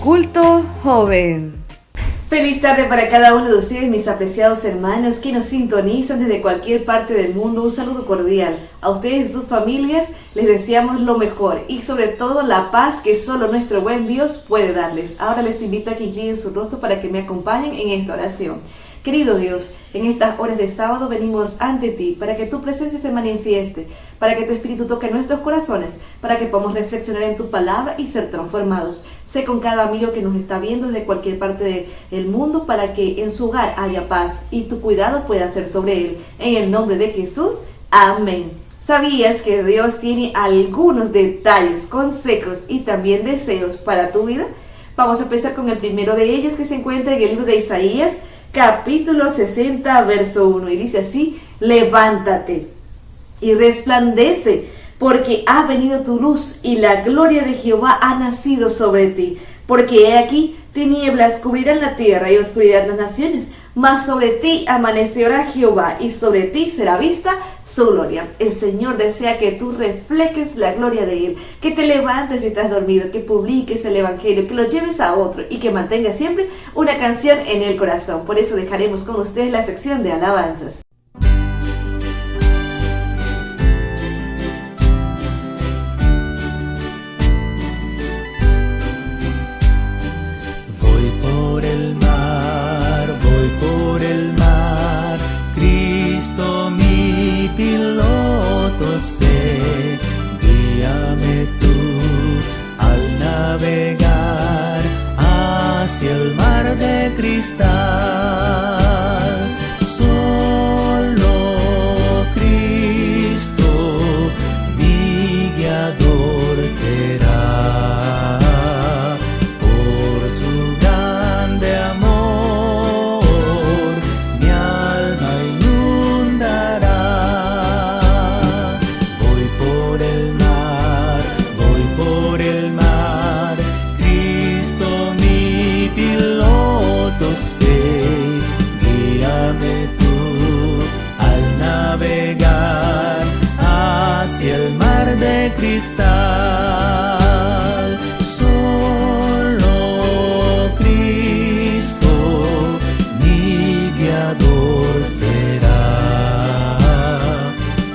Culto Joven. Feliz tarde para cada uno de ustedes, mis apreciados hermanos que nos sintonizan desde cualquier parte del mundo. Un saludo cordial a ustedes y sus familias. Les deseamos lo mejor y sobre todo la paz que solo nuestro buen Dios puede darles. Ahora les invito a que inclinen su rostro para que me acompañen en esta oración. Querido Dios, en estas horas de sábado venimos ante ti para que tu presencia se manifieste, para que tu Espíritu toque nuestros corazones, para que podamos reflexionar en tu palabra y ser transformados. Sé con cada amigo que nos está viendo desde cualquier parte del mundo para que en su hogar haya paz y tu cuidado pueda ser sobre él. En el nombre de Jesús, amén. ¿Sabías que Dios tiene algunos detalles, consejos y también deseos para tu vida? Vamos a empezar con el primero de ellos que se encuentra en el libro de Isaías, capítulo 60, verso 1, y dice así: levántate y resplandece, porque ha venido tu luz y la gloria de Jehová ha nacido sobre ti. Porque he aquí, tinieblas cubrirán la tierra y oscuridad las naciones, mas sobre ti amanecerá Jehová y sobre ti será vista su gloria. El Señor desea que tú reflejes la gloria de Él, que te levantes si estás dormido, que publiques el Evangelio, que lo lleves a otro y que mantengas siempre una canción en el corazón. Por eso dejaremos con ustedes la sección de alabanzas. Piloto sé, guíame tú al navegar hacia el mar de cristal. Solo Cristo mi guiador será, por su grande amor mi alma inundará. De cristal, solo Cristo mi guiador será,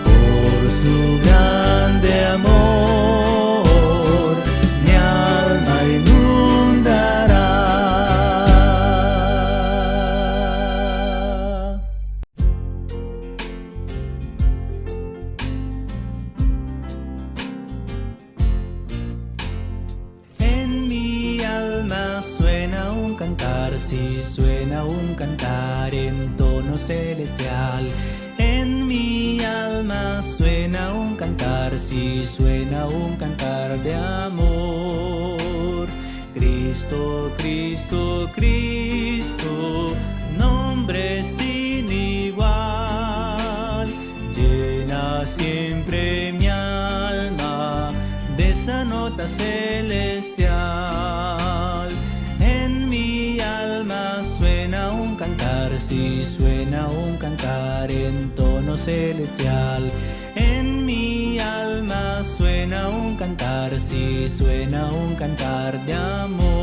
por su grande amor mi alma inundará. Si suena un cantar en tono celestial, en mi alma suena un cantar, si suena un cantar de amor. Cristo, Cristo, Cristo, nombre sin igual, llena siempre mi alma de esa nota celestial. En mi alma suena un cantar, si suena un cantar en tono celestial. En mi alma suena un cantar, si suena un cantar de amor.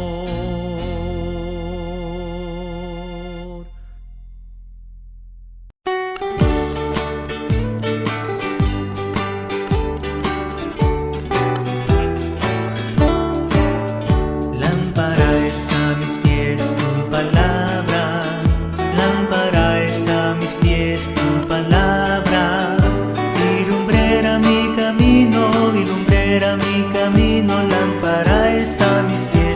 Mi camino, lámpara es a mis pies.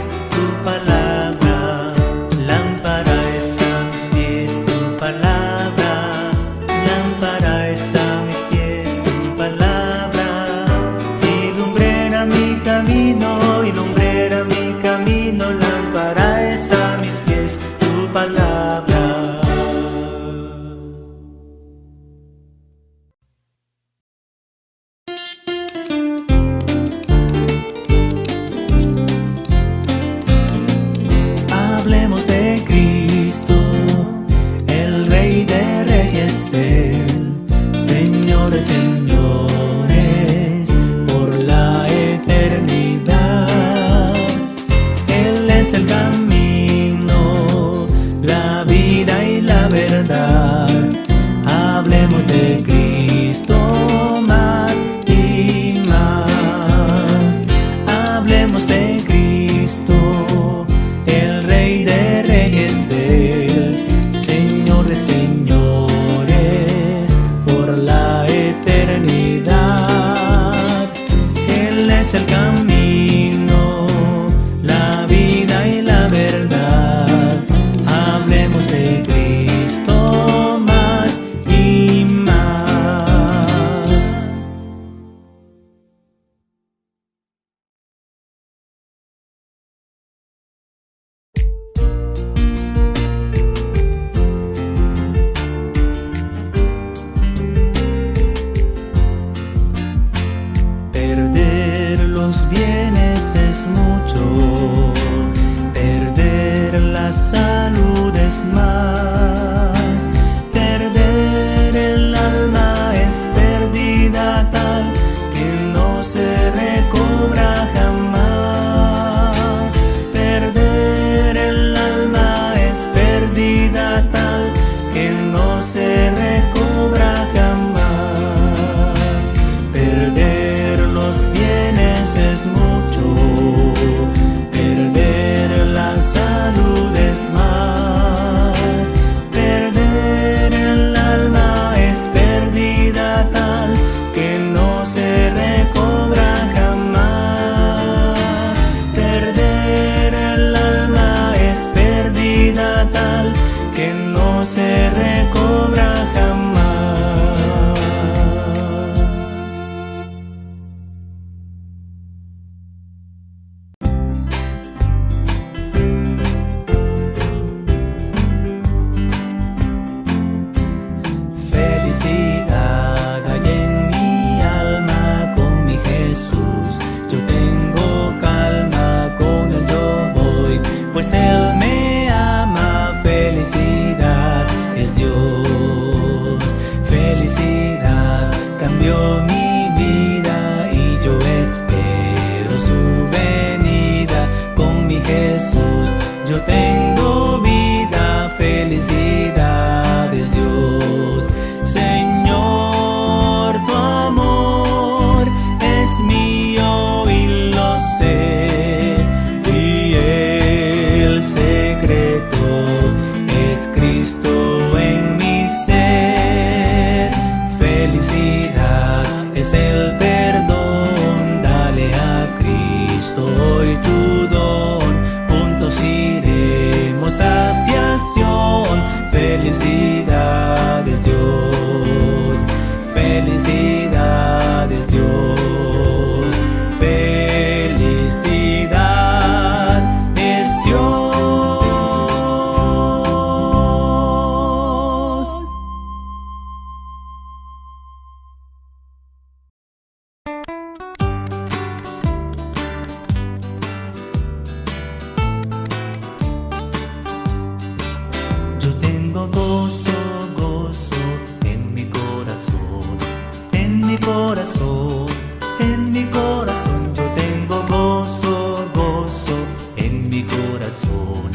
en mi corazón.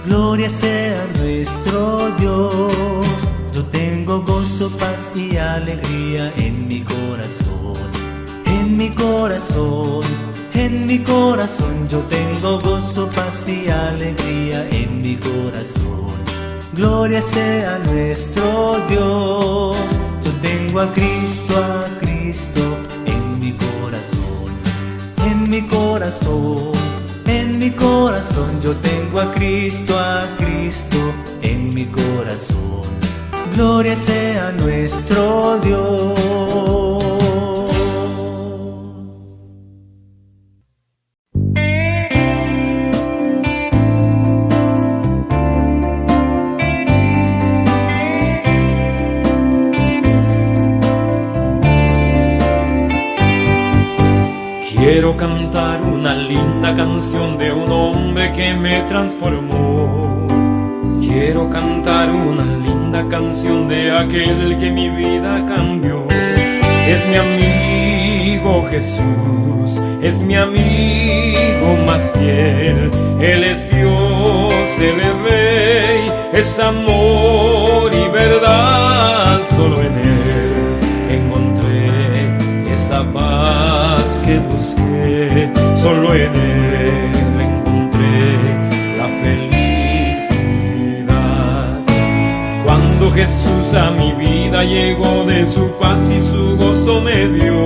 Gloria sea nuestro Dios. Yo tengo gozo, paz y alegría en mi corazón. En mi corazón, en mi corazón. Yo tengo gozo, paz y alegría en mi corazón. Gloria sea nuestro Dios. Yo tengo a Cristo en mi corazón. En mi corazón, en mi corazón. Yo tengo a Cristo en mi corazón. Gloria sea nuestro Dios. Quiero cantar una linda canción de un hombre que me transformó. Quiero cantar una linda canción de aquel que mi vida cambió. Es mi amigo Jesús, es mi amigo más fiel. Él es Dios, Él es Rey, es amor y verdad. Solo en Él encontré esa paz que busqué. Solo en Él encontré la felicidad. Cuando Jesús a mi vida llegó, de su paz y su gozo me dio.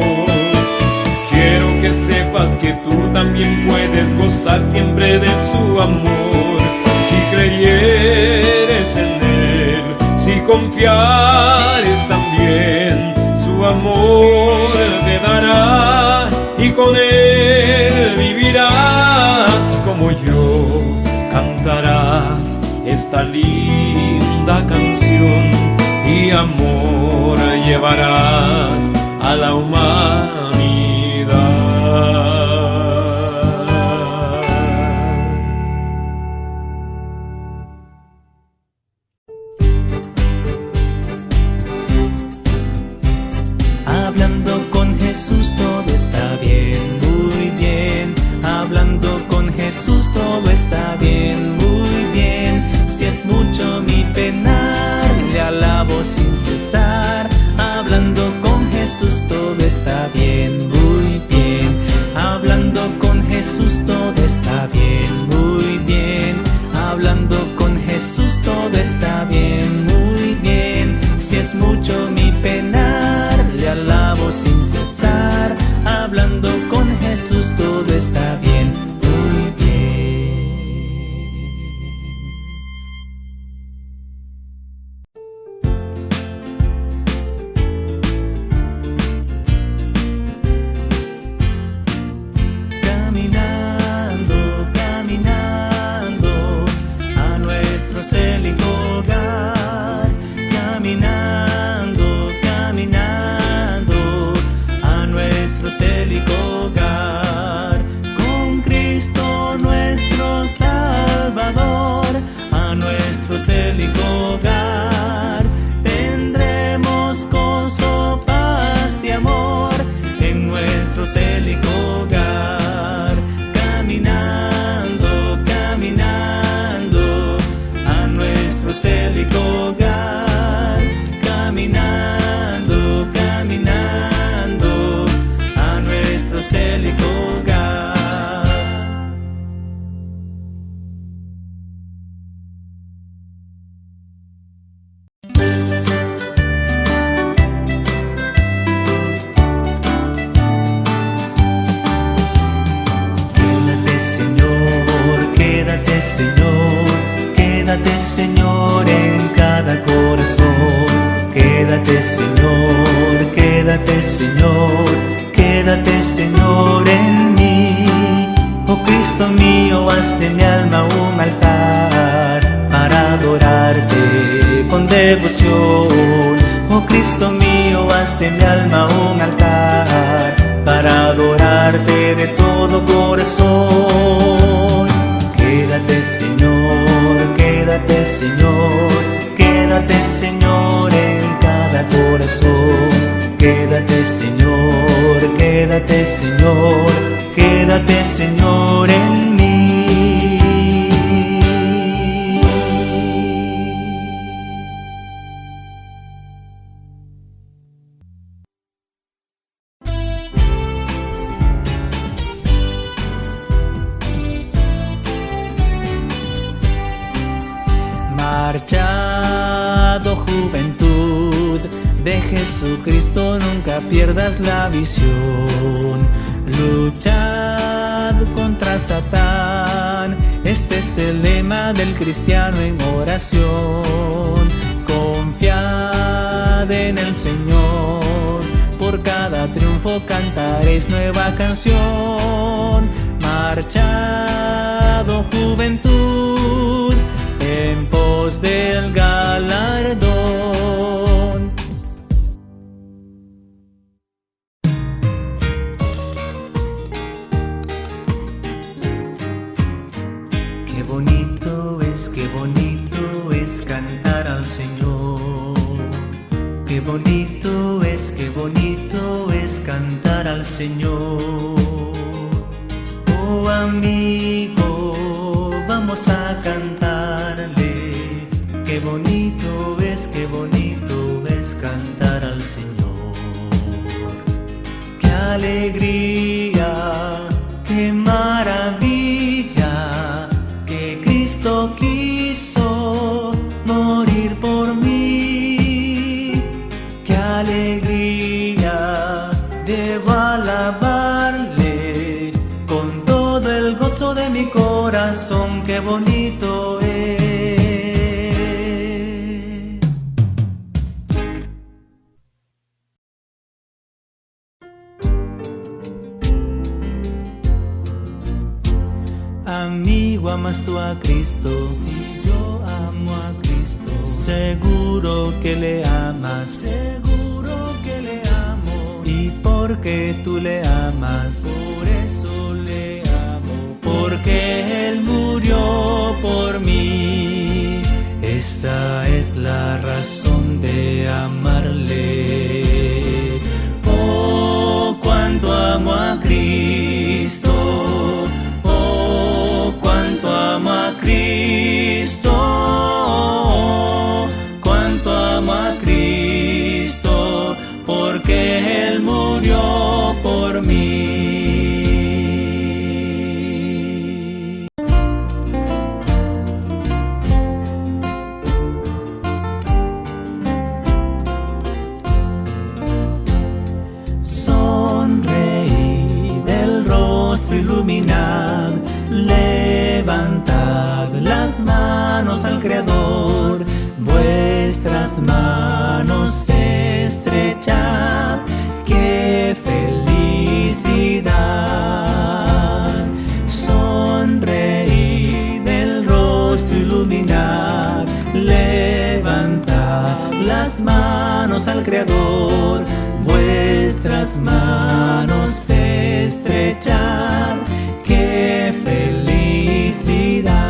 Quiero que sepas que tú también puedes gozar siempre de su amor. Si creyeres en Él, si confiares también, su amor te dará y con Él vivirás como yo. Cantarás esta linda canción y amor llevarás a la humanidad. Hablando con Jesús todo está bien, muy bien. Hablando con Jesús todo está bien, muy bien. Si es mucho mi penar, le alabo sin cesar. Hablando con Jesús todo está bien, muy bien. Hablando con Jesús todo está bien, muy bien. Hablando con Jesús todo está bien, muy bien. Si es mucho mi penar, le alabo sin cesar. Hablando con Jesús todo está bien, muy bien. Caminando, caminando a nuestro célico hogar. Caminando, caminando a nuestro célico hogar. Con Cristo nuestro Salvador, a nuestro célico hogar. Tendremos gozo, paz y amor en nuestro célico hogar. Caminando, caminando a nuestro célico hogar. Caminando, caminando a nuestro célico hogar. Quédate, Señor, quédate, Señor, quédate, Señor, en cada corazón. Quédate, Señor, quédate, Señor, quédate, Señor, en mí. Oh Cristo mío, haz de mi alma un altar para adorarte con devoción. Oh Cristo mío, haz de mi alma un altar para adorarte de todo corazón. Quédate, Señor, quédate, Señor, quédate, Señor, en cada corazón. Quédate, Señor, quédate, Señor, quédate, Señor, en mí. de Jesucristo nunca pierdas la visión. Luchad contra Satán, este es el lema del cristiano en oración. Confiad en el Señor, por cada triunfo cantaréis nueva canción. Marchad, oh juventud, en pos del galardón. Qué bonito es cantar al Señor. Qué bonito es cantar al Señor. Oh amigo, vamos a cantarle. Qué bonito es cantar al Señor. Qué alegría, qué maravilla, que Cristo quiso morir por mí. Qué alegría, debo alabarle con todo el gozo de mi corazón. Qué bonito es. Amigo, ¿amas tú a Cristo? Si yo amo a Cristo, seguro que le amas, seguro que le amo. Y porque tú le amas, por eso le amo, porque Él murió por mí. Esa es la razón de amarle. Oh, cuánto amo a Cristo. Oh, cuánto amo a Cristo. Cuánto amo a Cristo, porque Él murió por mí. Sonreíd, el rostro iluminad, levantad las manos al Creador, vuestras manos estrechad, qué felicidad. Sonreíd, el rostro iluminad, levantad las manos al Creador, vuestras manos estrechad, qué felicidad.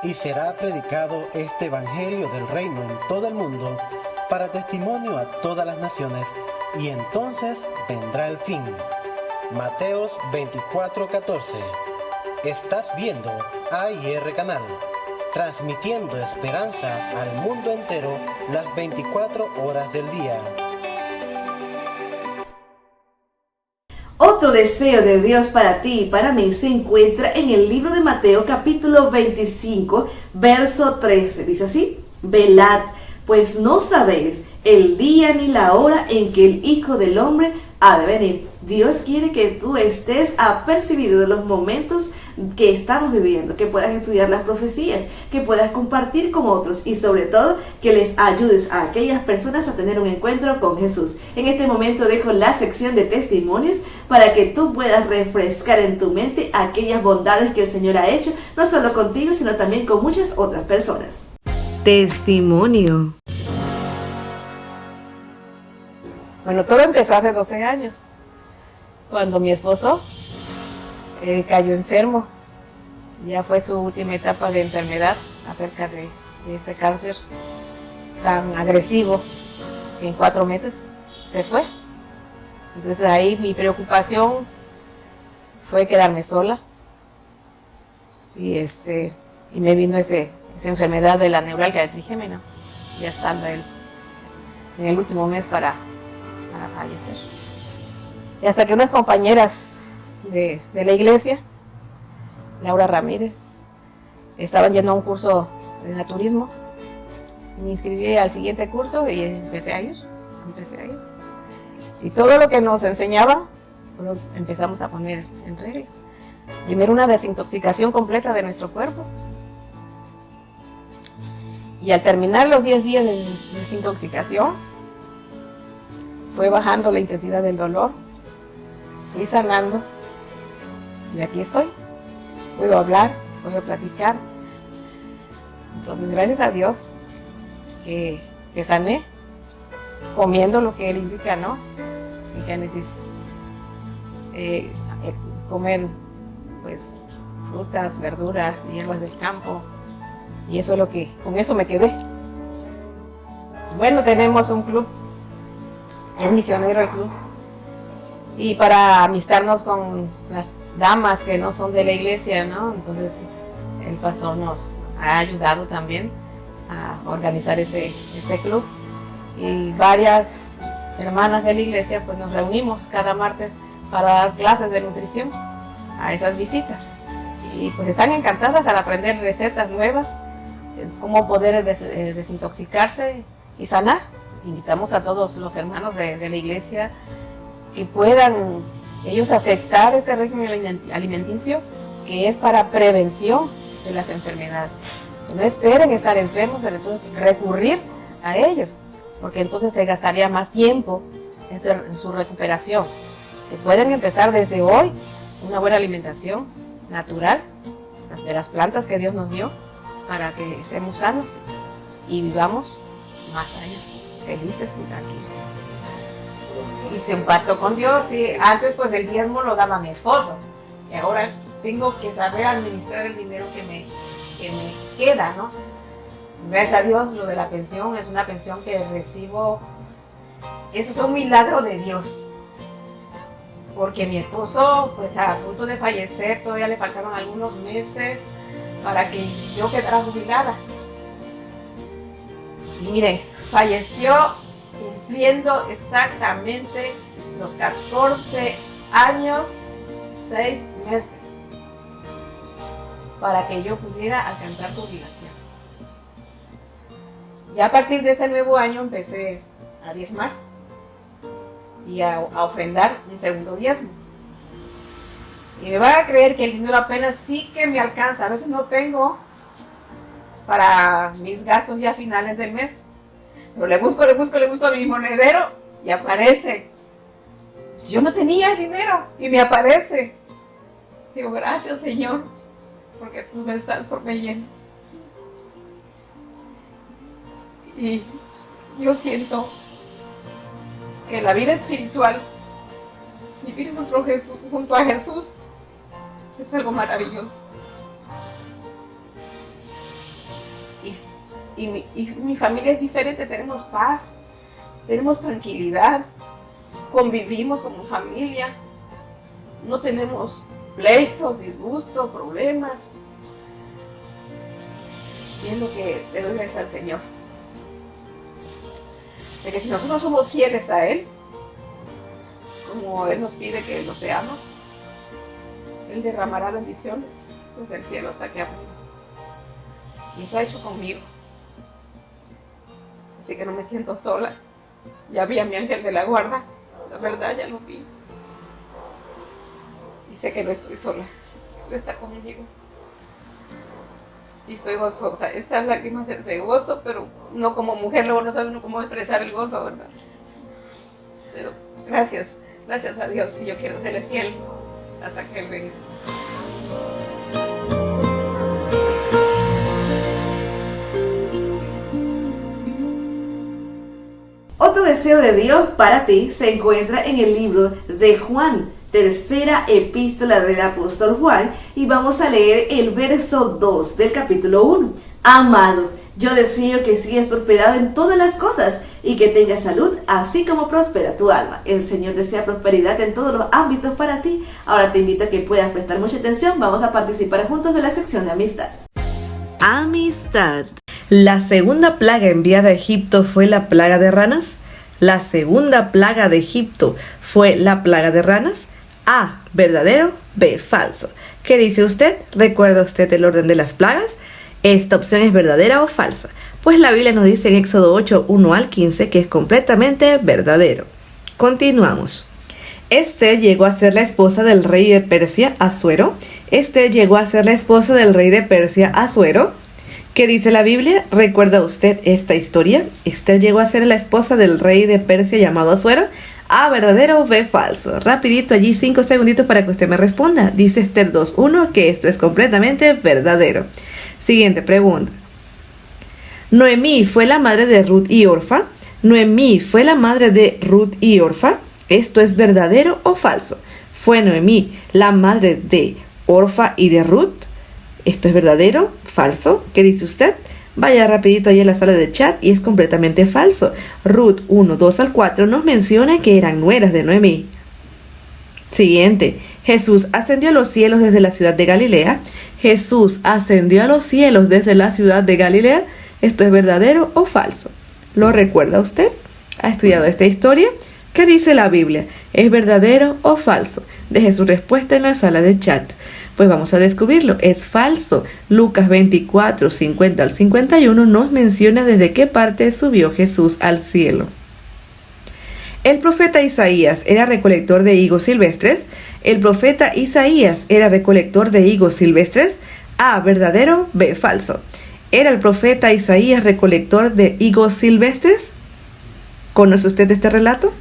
Y será predicado este evangelio del reino en todo el mundo para testimonio a todas las naciones, y entonces vendrá el fin. Mateos 24:14. Estás viendo AIR Canal, transmitiendo esperanza al mundo entero las 24 horas del día. Otro deseo de Dios para ti y para mí se encuentra en el libro de Mateo capítulo 25, verso 13. Dice así: velad, pues no sabéis el día ni la hora en que el Hijo del Hombre ha de venir. Dios quiere que tú estés apercibido de los momentos que estamos viviendo, que puedas estudiar las profecías, que puedas compartir con otros y sobre todo que les ayudes a aquellas personas a tener un encuentro con Jesús. En este momento dejo la sección de testimonios para que tú puedas refrescar en tu mente aquellas bondades que el Señor ha hecho, no solo contigo, sino también con muchas otras personas. Testimonio. Bueno, todo empezó hace 12 años, cuando mi esposo cayó enfermo. Ya fue su última etapa de enfermedad acerca de este cáncer tan agresivo que en 4 meses se fue. Entonces ahí mi preocupación fue quedarme sola. Y me vino esa enfermedad de la neuralgia de trigémino, ya estando en el último mes para fallecer. Y hasta que unas compañeras de la iglesia, Laura Ramírez, estaban yendo a un curso de naturismo. Me inscribí al siguiente curso y empecé a ir. Y todo lo que nos enseñaban, lo empezamos a poner en regla. Primero una desintoxicación completa de nuestro cuerpo. Y al terminar los 10 días de desintoxicación, fue bajando la intensidad del dolor, fui sanando y aquí estoy. Puedo hablar, puedo platicar. Entonces, gracias a Dios que sané, comiendo lo que Él indica, ¿no? En Génesis, comer pues frutas, verduras, hierbas del campo, y eso es lo que, con eso me quedé. Bueno, tenemos un club, es misionero el club, y para amistarnos con las damas que no son de la iglesia, ¿no? Entonces el pastor nos ha ayudado también a organizar este club, y varias hermanas de la iglesia pues nos reunimos cada martes para dar clases de nutrición a esas visitas, y pues están encantadas al aprender recetas nuevas, cómo poder desintoxicarse y sanar. Invitamos a todos los hermanos de la iglesia que puedan ellos aceptar este régimen alimenticio, que es para prevención de las enfermedades. No esperen estar enfermos, pero entonces recurrir a ellos, porque entonces se gastaría más tiempo en su recuperación. Que pueden empezar desde hoy una buena alimentación natural, de las plantas que Dios nos dio, para que estemos sanos y vivamos más años felices y tranquilos. Hice un pacto con Dios, y antes pues el diezmo lo daba mi esposo, y ahora tengo que saber administrar el dinero que me queda, ¿no? Gracias a Dios, lo de la pensión es una pensión que recibo. Eso fue un milagro de Dios, porque mi esposo, pues a punto de fallecer, todavía le faltaban algunos meses para que yo quedara jubilada. Y miren, falleció cumpliendo exactamente los 14 años, 6 meses, para que yo pudiera alcanzar jubilación. Ya a partir de ese nuevo año empecé a diezmar y a ofrendar un segundo diezmo. Y me van a creer que el dinero apenas sí que me alcanza. A veces no tengo para mis gastos ya finales del mes. Pero le busco a mi monedero y aparece. Yo no tenía dinero y me aparece. Digo, gracias, Señor, porque tú me estás proveyendo. Y yo siento que la vida espiritual, vivir junto a Jesús, es algo maravilloso. Y mi familia es diferente, tenemos paz, tenemos tranquilidad, convivimos como familia, no tenemos pleitos, disgustos, problemas. Y es lo que le doy gracias al Señor. De que si nosotros somos fieles a Él, como Él nos pide que lo seamos, Él derramará bendiciones desde el cielo hasta aquí arriba. Y eso ha hecho conmigo. Así que no me siento sola. Ya vi a mi ángel de la guarda. La verdad, ya lo vi. Y sé que no estoy sola. Él está conmigo. Y estoy gozosa. Estas lágrimas es de gozo, pero no como mujer, luego no sabe uno cómo expresar el gozo, ¿verdad? Pero gracias a Dios, y yo quiero serle fiel hasta que Él venga. Otro deseo de Dios para ti se encuentra en el libro de Juan, tercera epístola del apóstol Juan, y vamos a leer el verso 2 del capítulo 1. Amado, Yo deseo que sigas prosperado en todas las cosas y que tengas salud, así como prospera tu alma. El Señor desea prosperidad en todos los ámbitos para ti. Ahora te invito a que puedas prestar mucha atención. Vamos a participar juntos de la sección de amistad. Amistad. La segunda plaga enviada a Egipto fue la plaga de ranas. La segunda plaga de Egipto fue la plaga de ranas. A, verdadero. B, falso. ¿Qué dice usted? ¿Recuerda usted el orden de las plagas? ¿Esta opción es verdadera o falsa? Pues la Biblia nos dice en Éxodo 8, 1 al 15 que es completamente verdadero. Continuamos. Esther llegó a ser la esposa del rey de Persia, Asuero. Esther llegó a ser la esposa del rey de Persia, Asuero. ¿Qué dice la Biblia? ¿Recuerda usted esta historia? Esther llegó a ser la esposa del rey de Persia llamado Asuero. A, verdadero o B, falso. Rapidito allí 5 segunditos para que usted me responda. Dice Esther 2:1 que esto es completamente verdadero. Siguiente pregunta. Noemí fue la madre de Ruth y Orfa. Noemí fue la madre de Ruth y Orfa. ¿Esto es verdadero o falso? ¿Fue Noemí la madre de Orfa y de Ruth? ¿Esto es verdadero? ¿Falso? ¿Qué dice usted? Vaya rapidito ahí en la sala de chat y es completamente falso. Ruth 1, 2 al 4 nos menciona que eran nueras de Noemí. Siguiente. Jesús ascendió a los cielos desde la ciudad de Galilea. Jesús ascendió a los cielos desde la ciudad de Galilea. ¿Esto es verdadero o falso? ¿Lo recuerda usted? ¿Ha estudiado esta historia? ¿Qué dice la Biblia? ¿Es verdadero o falso? Deje su respuesta en la sala de chat. Pues vamos a descubrirlo. Es falso. Lucas 24, 50 al 51 nos menciona desde qué parte subió Jesús al cielo. El profeta Isaías era recolector de higos silvestres. El profeta Isaías era recolector de higos silvestres. A, verdadero. B, falso. ¿Era el profeta Isaías recolector de higos silvestres? ¿Conoce usted este relato?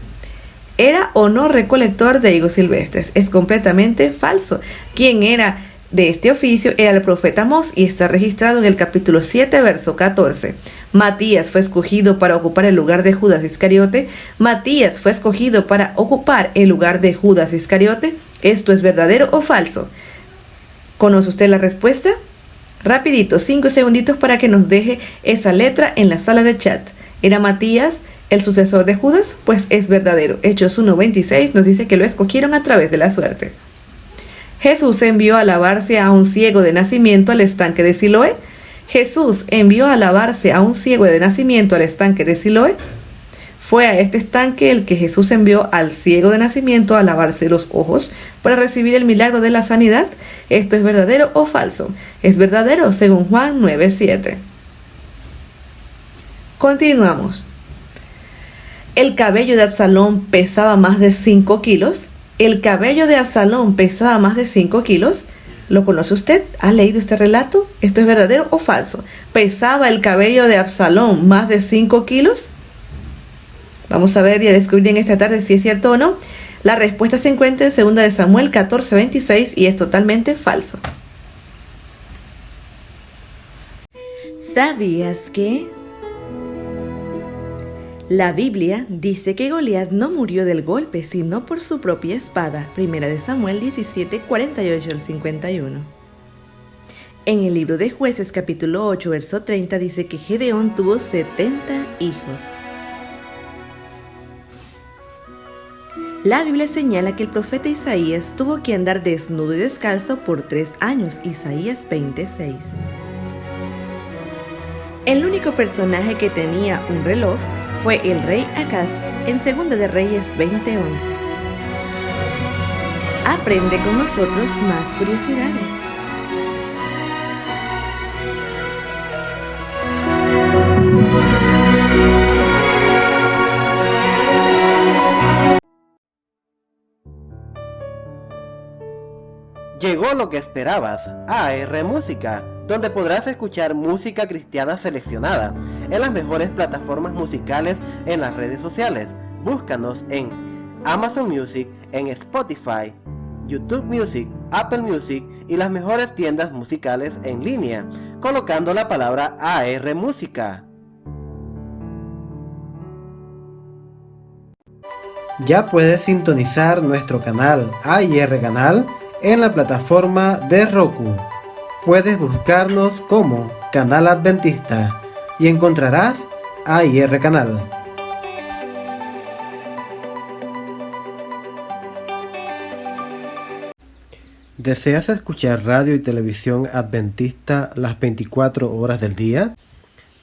¿Era o no recolector de higos silvestres? Es completamente falso. ¿Quién era de este oficio? Era el profeta Amós y está registrado en el capítulo 7, verso 14. Matías fue escogido para ocupar el lugar de Judas Iscariote. Matías fue escogido para ocupar el lugar de Judas Iscariote. ¿Esto es verdadero o falso? ¿Conoce usted la respuesta? Rapidito, 5 segunditos para que nos deje esa letra en la sala de chat. ¿Era Matías el sucesor de Judas? Pues es verdadero. Hechos 1:26 nos dice que lo escogieron a través de la suerte. Jesús envió a lavarse a un ciego de nacimiento al estanque de Siloé. Jesús envió a lavarse a un ciego de nacimiento al estanque de Siloé. Fue a este estanque el que Jesús envió al ciego de nacimiento a lavarse los ojos para recibir el milagro de la sanidad. ¿Esto es verdadero o falso? Es verdadero según Juan 9:7. Continuamos. El cabello de Absalón pesaba más de 5 kilos. El cabello de Absalón pesaba más de 5 kilos. ¿Lo conoce usted? ¿Ha leído este relato? ¿Esto es verdadero o falso? ¿Pesaba el cabello de Absalón más de 5 kilos? Vamos a ver y a descubrir en esta tarde si es cierto o no. La respuesta se encuentra en 2 de Samuel 14:26 y es totalmente falso. ¿Sabías que? La Biblia dice que Goliat no murió del golpe, sino por su propia espada. 1 de Samuel 17:48 al 51. En el libro de Jueces capítulo 8, verso 30 dice que Gedeón tuvo 70 hijos. La Biblia señala que el profeta Isaías tuvo que andar desnudo y descalzo por 3 años. Isaías 20:6. El único personaje que tenía un reloj fue el rey Acaz en 2 de Reyes 20:11. Aprende con nosotros más curiosidades. Llegó lo que esperabas, AR Música, donde podrás escuchar música cristiana seleccionada en las mejores plataformas musicales en las redes sociales. Búscanos en Amazon Music, en Spotify, YouTube Music, Apple Music y las mejores tiendas musicales en línea, colocando la palabra AR Música. Ya puedes sintonizar nuestro canal AR Canal en la plataforma de Roku. Puedes buscarnos como Canal Adventista. y encontrarás AIR Canal. ¿Deseas escuchar radio y televisión adventista las 24 horas del día?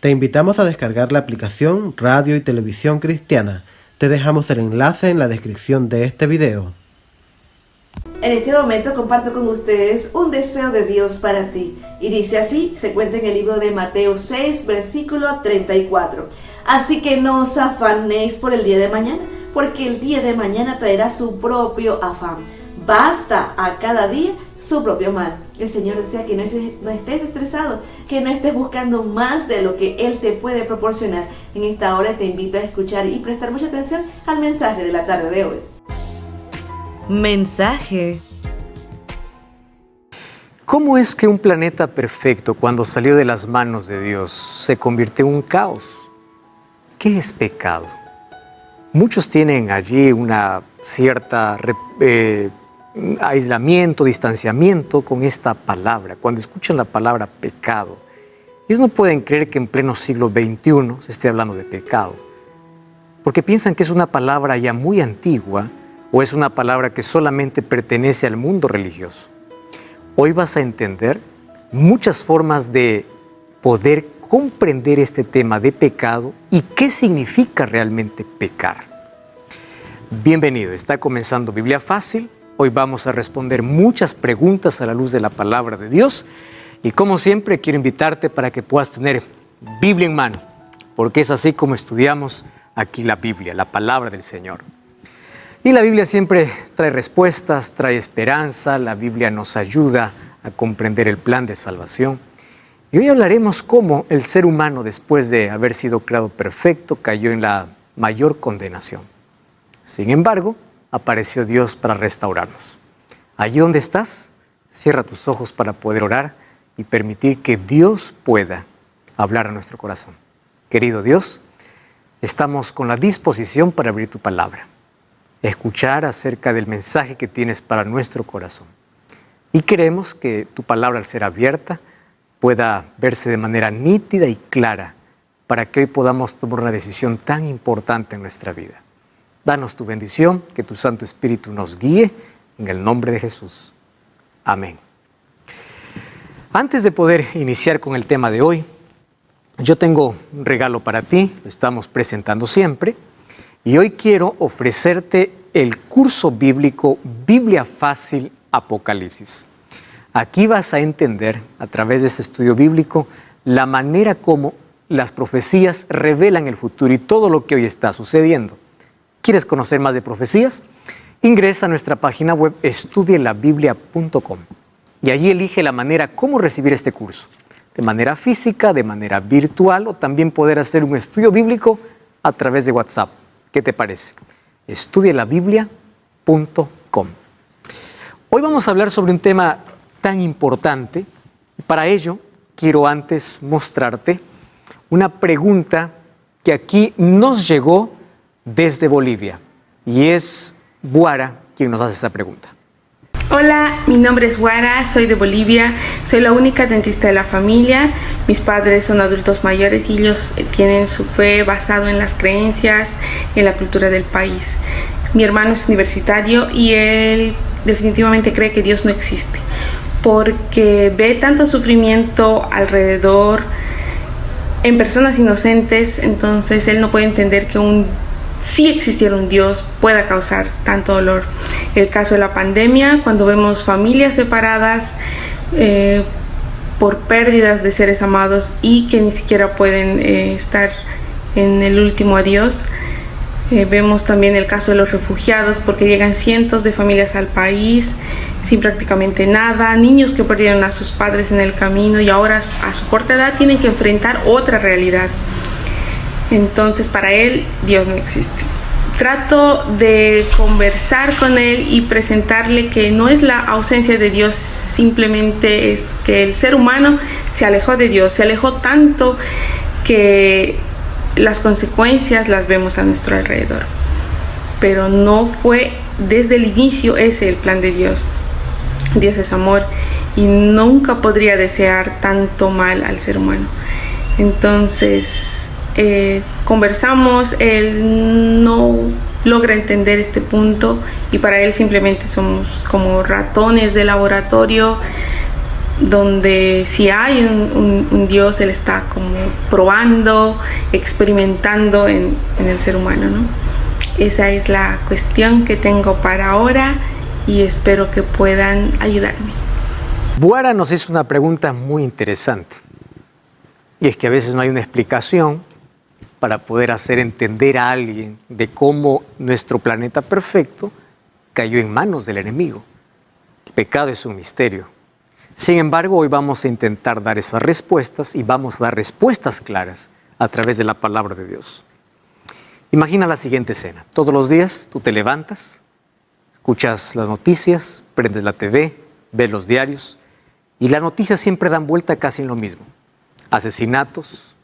Te invitamos a descargar la aplicación Radio y Televisión Cristiana. Te dejamos el enlace en la descripción de este video. En este momento comparto con ustedes un deseo de Dios para ti. Y dice así, se cuenta en el libro de Mateo 6, versículo 34. Así que no os afanéis por el día de mañana, porque el día de mañana traerá su propio afán. Basta a cada día su propio mal. El Señor desea que no estés estresado, que no estés buscando más de lo que Él te puede proporcionar. En esta hora te invito a escuchar y prestar mucha atención al mensaje de la tarde de hoy. Mensaje. ¿Cómo es que un planeta perfecto, cuando salió de las manos de Dios, se convirtió en un caos? ¿Qué es pecado? Muchos tienen allí una cierta aislamiento, distanciamiento con esta palabra. Cuando escuchan la palabra pecado, ellos no pueden creer que en pleno siglo XXI se esté hablando de pecado, porque piensan que es una palabra ya muy antigua o es una palabra que solamente pertenece al mundo religioso. Hoy vas a entender muchas formas de poder comprender este tema de pecado y qué significa realmente pecar. Bienvenido, está comenzando Biblia Fácil. Hoy vamos a responder muchas preguntas a la luz de la palabra de Dios y como siempre quiero invitarte para que puedas tener Biblia en mano, porque es así como estudiamos aquí la Biblia, la palabra del Señor. Y la Biblia siempre trae respuestas, trae esperanza, la Biblia nos ayuda a comprender el plan de salvación. Y hoy hablaremos cómo el ser humano, después de haber sido creado perfecto, cayó en la mayor condenación. Sin embargo, apareció Dios para restaurarnos. Allí donde estás, cierra tus ojos para poder orar y permitir que Dios pueda hablar a nuestro corazón. Querido Dios, estamos con la disposición para abrir tu palabra, escuchar acerca del mensaje que tienes para nuestro corazón. Y queremos que tu palabra, al ser abierta, pueda verse de manera nítida y clara para que hoy podamos tomar una decisión tan importante en nuestra vida. Danos tu bendición, que tu Santo Espíritu nos guíe, en el nombre de Jesús. Amén. Antes de poder iniciar con el tema de hoy, yo tengo un regalo para ti, lo estamos presentando siempre, y hoy quiero ofrecerte el curso bíblico Biblia Fácil Apocalipsis. Aquí vas a entender, a través de este estudio bíblico, la manera como las profecías revelan el futuro y todo lo que hoy está sucediendo. ¿Quieres conocer más de profecías? Ingresa a nuestra página web estudielabiblia.com y allí elige la manera cómo recibir este curso, de manera física, de manera virtual o también poder hacer un estudio bíblico a través de WhatsApp. ¿Qué te parece? estudielabiblia.com. Hoy vamos a hablar sobre un tema tan importante y para ello quiero antes mostrarte una pregunta que aquí nos llegó desde Bolivia y es Guara quien nos hace esta pregunta. Hola, mi nombre es Guara, soy de Bolivia, soy la única dentista de la familia. Mis padres son adultos mayores y ellos tienen su fe basado en las creencias y en la cultura del país. Mi hermano es universitario y él definitivamente cree que Dios no existe porque ve tanto sufrimiento alrededor en personas inocentes, entonces él no puede entender que si existiera un Dios pueda causar tanto dolor. El caso de la pandemia, cuando vemos familias separadas por pérdidas de seres amados y que ni siquiera pueden estar en el último adiós. Vemos también el caso de los refugiados, porque llegan cientos de familias al país sin prácticamente nada, niños que perdieron a sus padres en el camino y ahora a su corta edad tienen que enfrentar otra realidad. Entonces para él Dios no existe. Trato de conversar con él y presentarle que no es la ausencia de Dios, simplemente es que el ser humano se alejó de Dios, se alejó tanto que las consecuencias las vemos a nuestro alrededor. Pero no fue desde el inicio ese el plan de Dios. Dios es amor y nunca podría desear tanto mal al ser humano. Entonces conversamos, él no logra entender este punto y para él simplemente somos como ratones de laboratorio, donde si hay un Dios, él está como probando, experimentando en el ser humano, ¿no? Esa es la cuestión que tengo para ahora y espero que puedan ayudarme. Buara nos hizo una pregunta muy interesante. Y es que a veces no hay una explicación para poder hacer entender a alguien de cómo nuestro planeta perfecto cayó en manos del enemigo. El pecado es un misterio. Sin embargo, hoy vamos a intentar dar esas respuestas y vamos a dar respuestas claras a través de la palabra de Dios. Imagina la siguiente escena. Todos los días tú te levantas, escuchas las noticias, prendes la TV, ves los diarios y las noticias siempre dan vuelta casi en lo mismo. Asesinatos,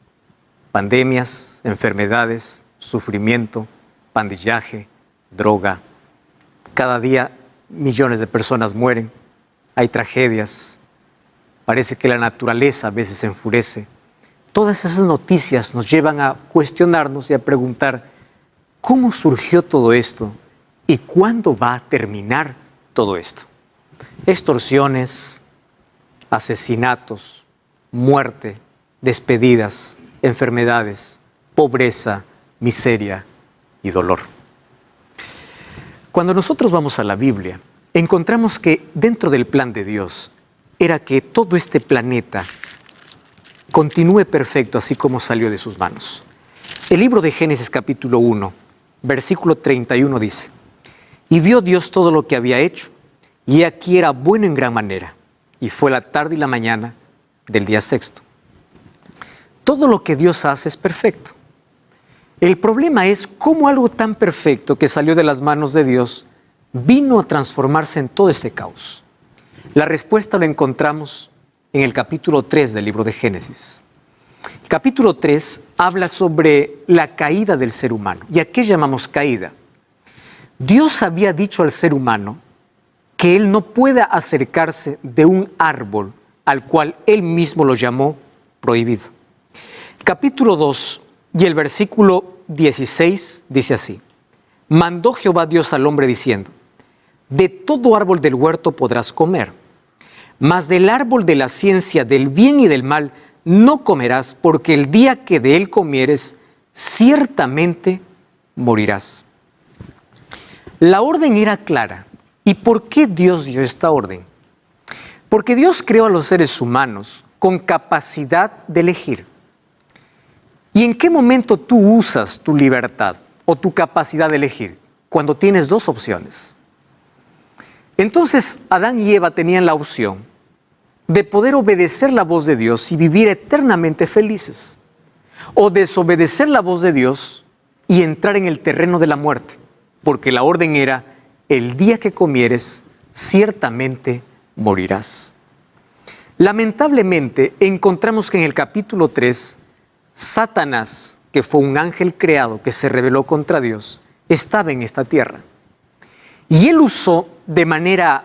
pandemias, enfermedades, sufrimiento, pandillaje, droga. Cada día millones de personas mueren, hay tragedias, parece que la naturaleza a veces se enfurece. Todas esas noticias nos llevan a cuestionarnos y a preguntar ¿cómo surgió todo esto y cuándo va a terminar todo esto? Extorsiones, asesinatos, muerte, despedidas, enfermedades, pobreza, miseria y dolor. Cuando nosotros vamos a la Biblia, encontramos que dentro del plan de Dios era que todo este planeta continúe perfecto así como salió de sus manos. El libro de Génesis capítulo 1, versículo 31 dice: y vio Dios todo lo que había hecho, y aquí era bueno en gran manera, y fue la tarde y la mañana del día sexto. Todo lo que Dios hace es perfecto. El problema es cómo algo tan perfecto que salió de las manos de Dios vino a transformarse en todo este caos. La respuesta la encontramos en el capítulo 3 del libro de Génesis. El capítulo 3 habla sobre la caída del ser humano. ¿Y a qué llamamos caída? Dios había dicho al ser humano que él no pueda acercarse de un árbol al cual él mismo lo llamó prohibido. Capítulo 2 y el versículo 16 dice así: mandó Jehová Dios al hombre diciendo: de todo árbol del huerto podrás comer, mas del árbol de la ciencia del bien y del mal no comerás, porque el día que de él comieres, ciertamente morirás. La orden era clara. ¿Y por qué Dios dio esta orden? Porque Dios creó a los seres humanos con capacidad de elegir. ¿Y en qué momento tú usas tu libertad o tu capacidad de elegir? Cuando tienes dos opciones. Entonces Adán y Eva tenían la opción de poder obedecer la voz de Dios y vivir eternamente felices, o desobedecer la voz de Dios y entrar en el terreno de la muerte, porque la orden era: el día que comieres, ciertamente morirás. Lamentablemente encontramos que en el capítulo 3, Satanás, que fue un ángel creado que se rebeló contra Dios, estaba en esta tierra. Y él usó de manera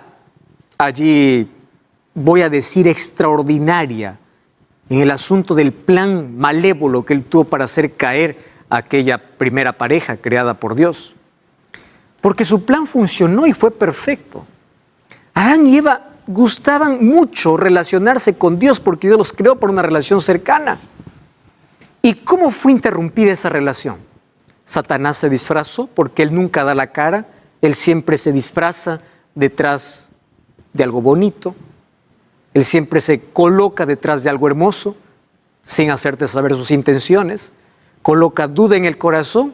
allí, voy a decir, extraordinaria, en el asunto del plan malévolo que él tuvo para hacer caer a aquella primera pareja creada por Dios. Porque su plan funcionó y fue perfecto. Adán y Eva gustaban mucho relacionarse con Dios porque Dios los creó por una relación cercana. ¿Y cómo fue interrumpida esa relación? Satanás se disfrazó porque él nunca da la cara, él siempre se disfraza detrás de algo bonito, él siempre se coloca detrás de algo hermoso, sin hacerte saber sus intenciones, coloca duda en el corazón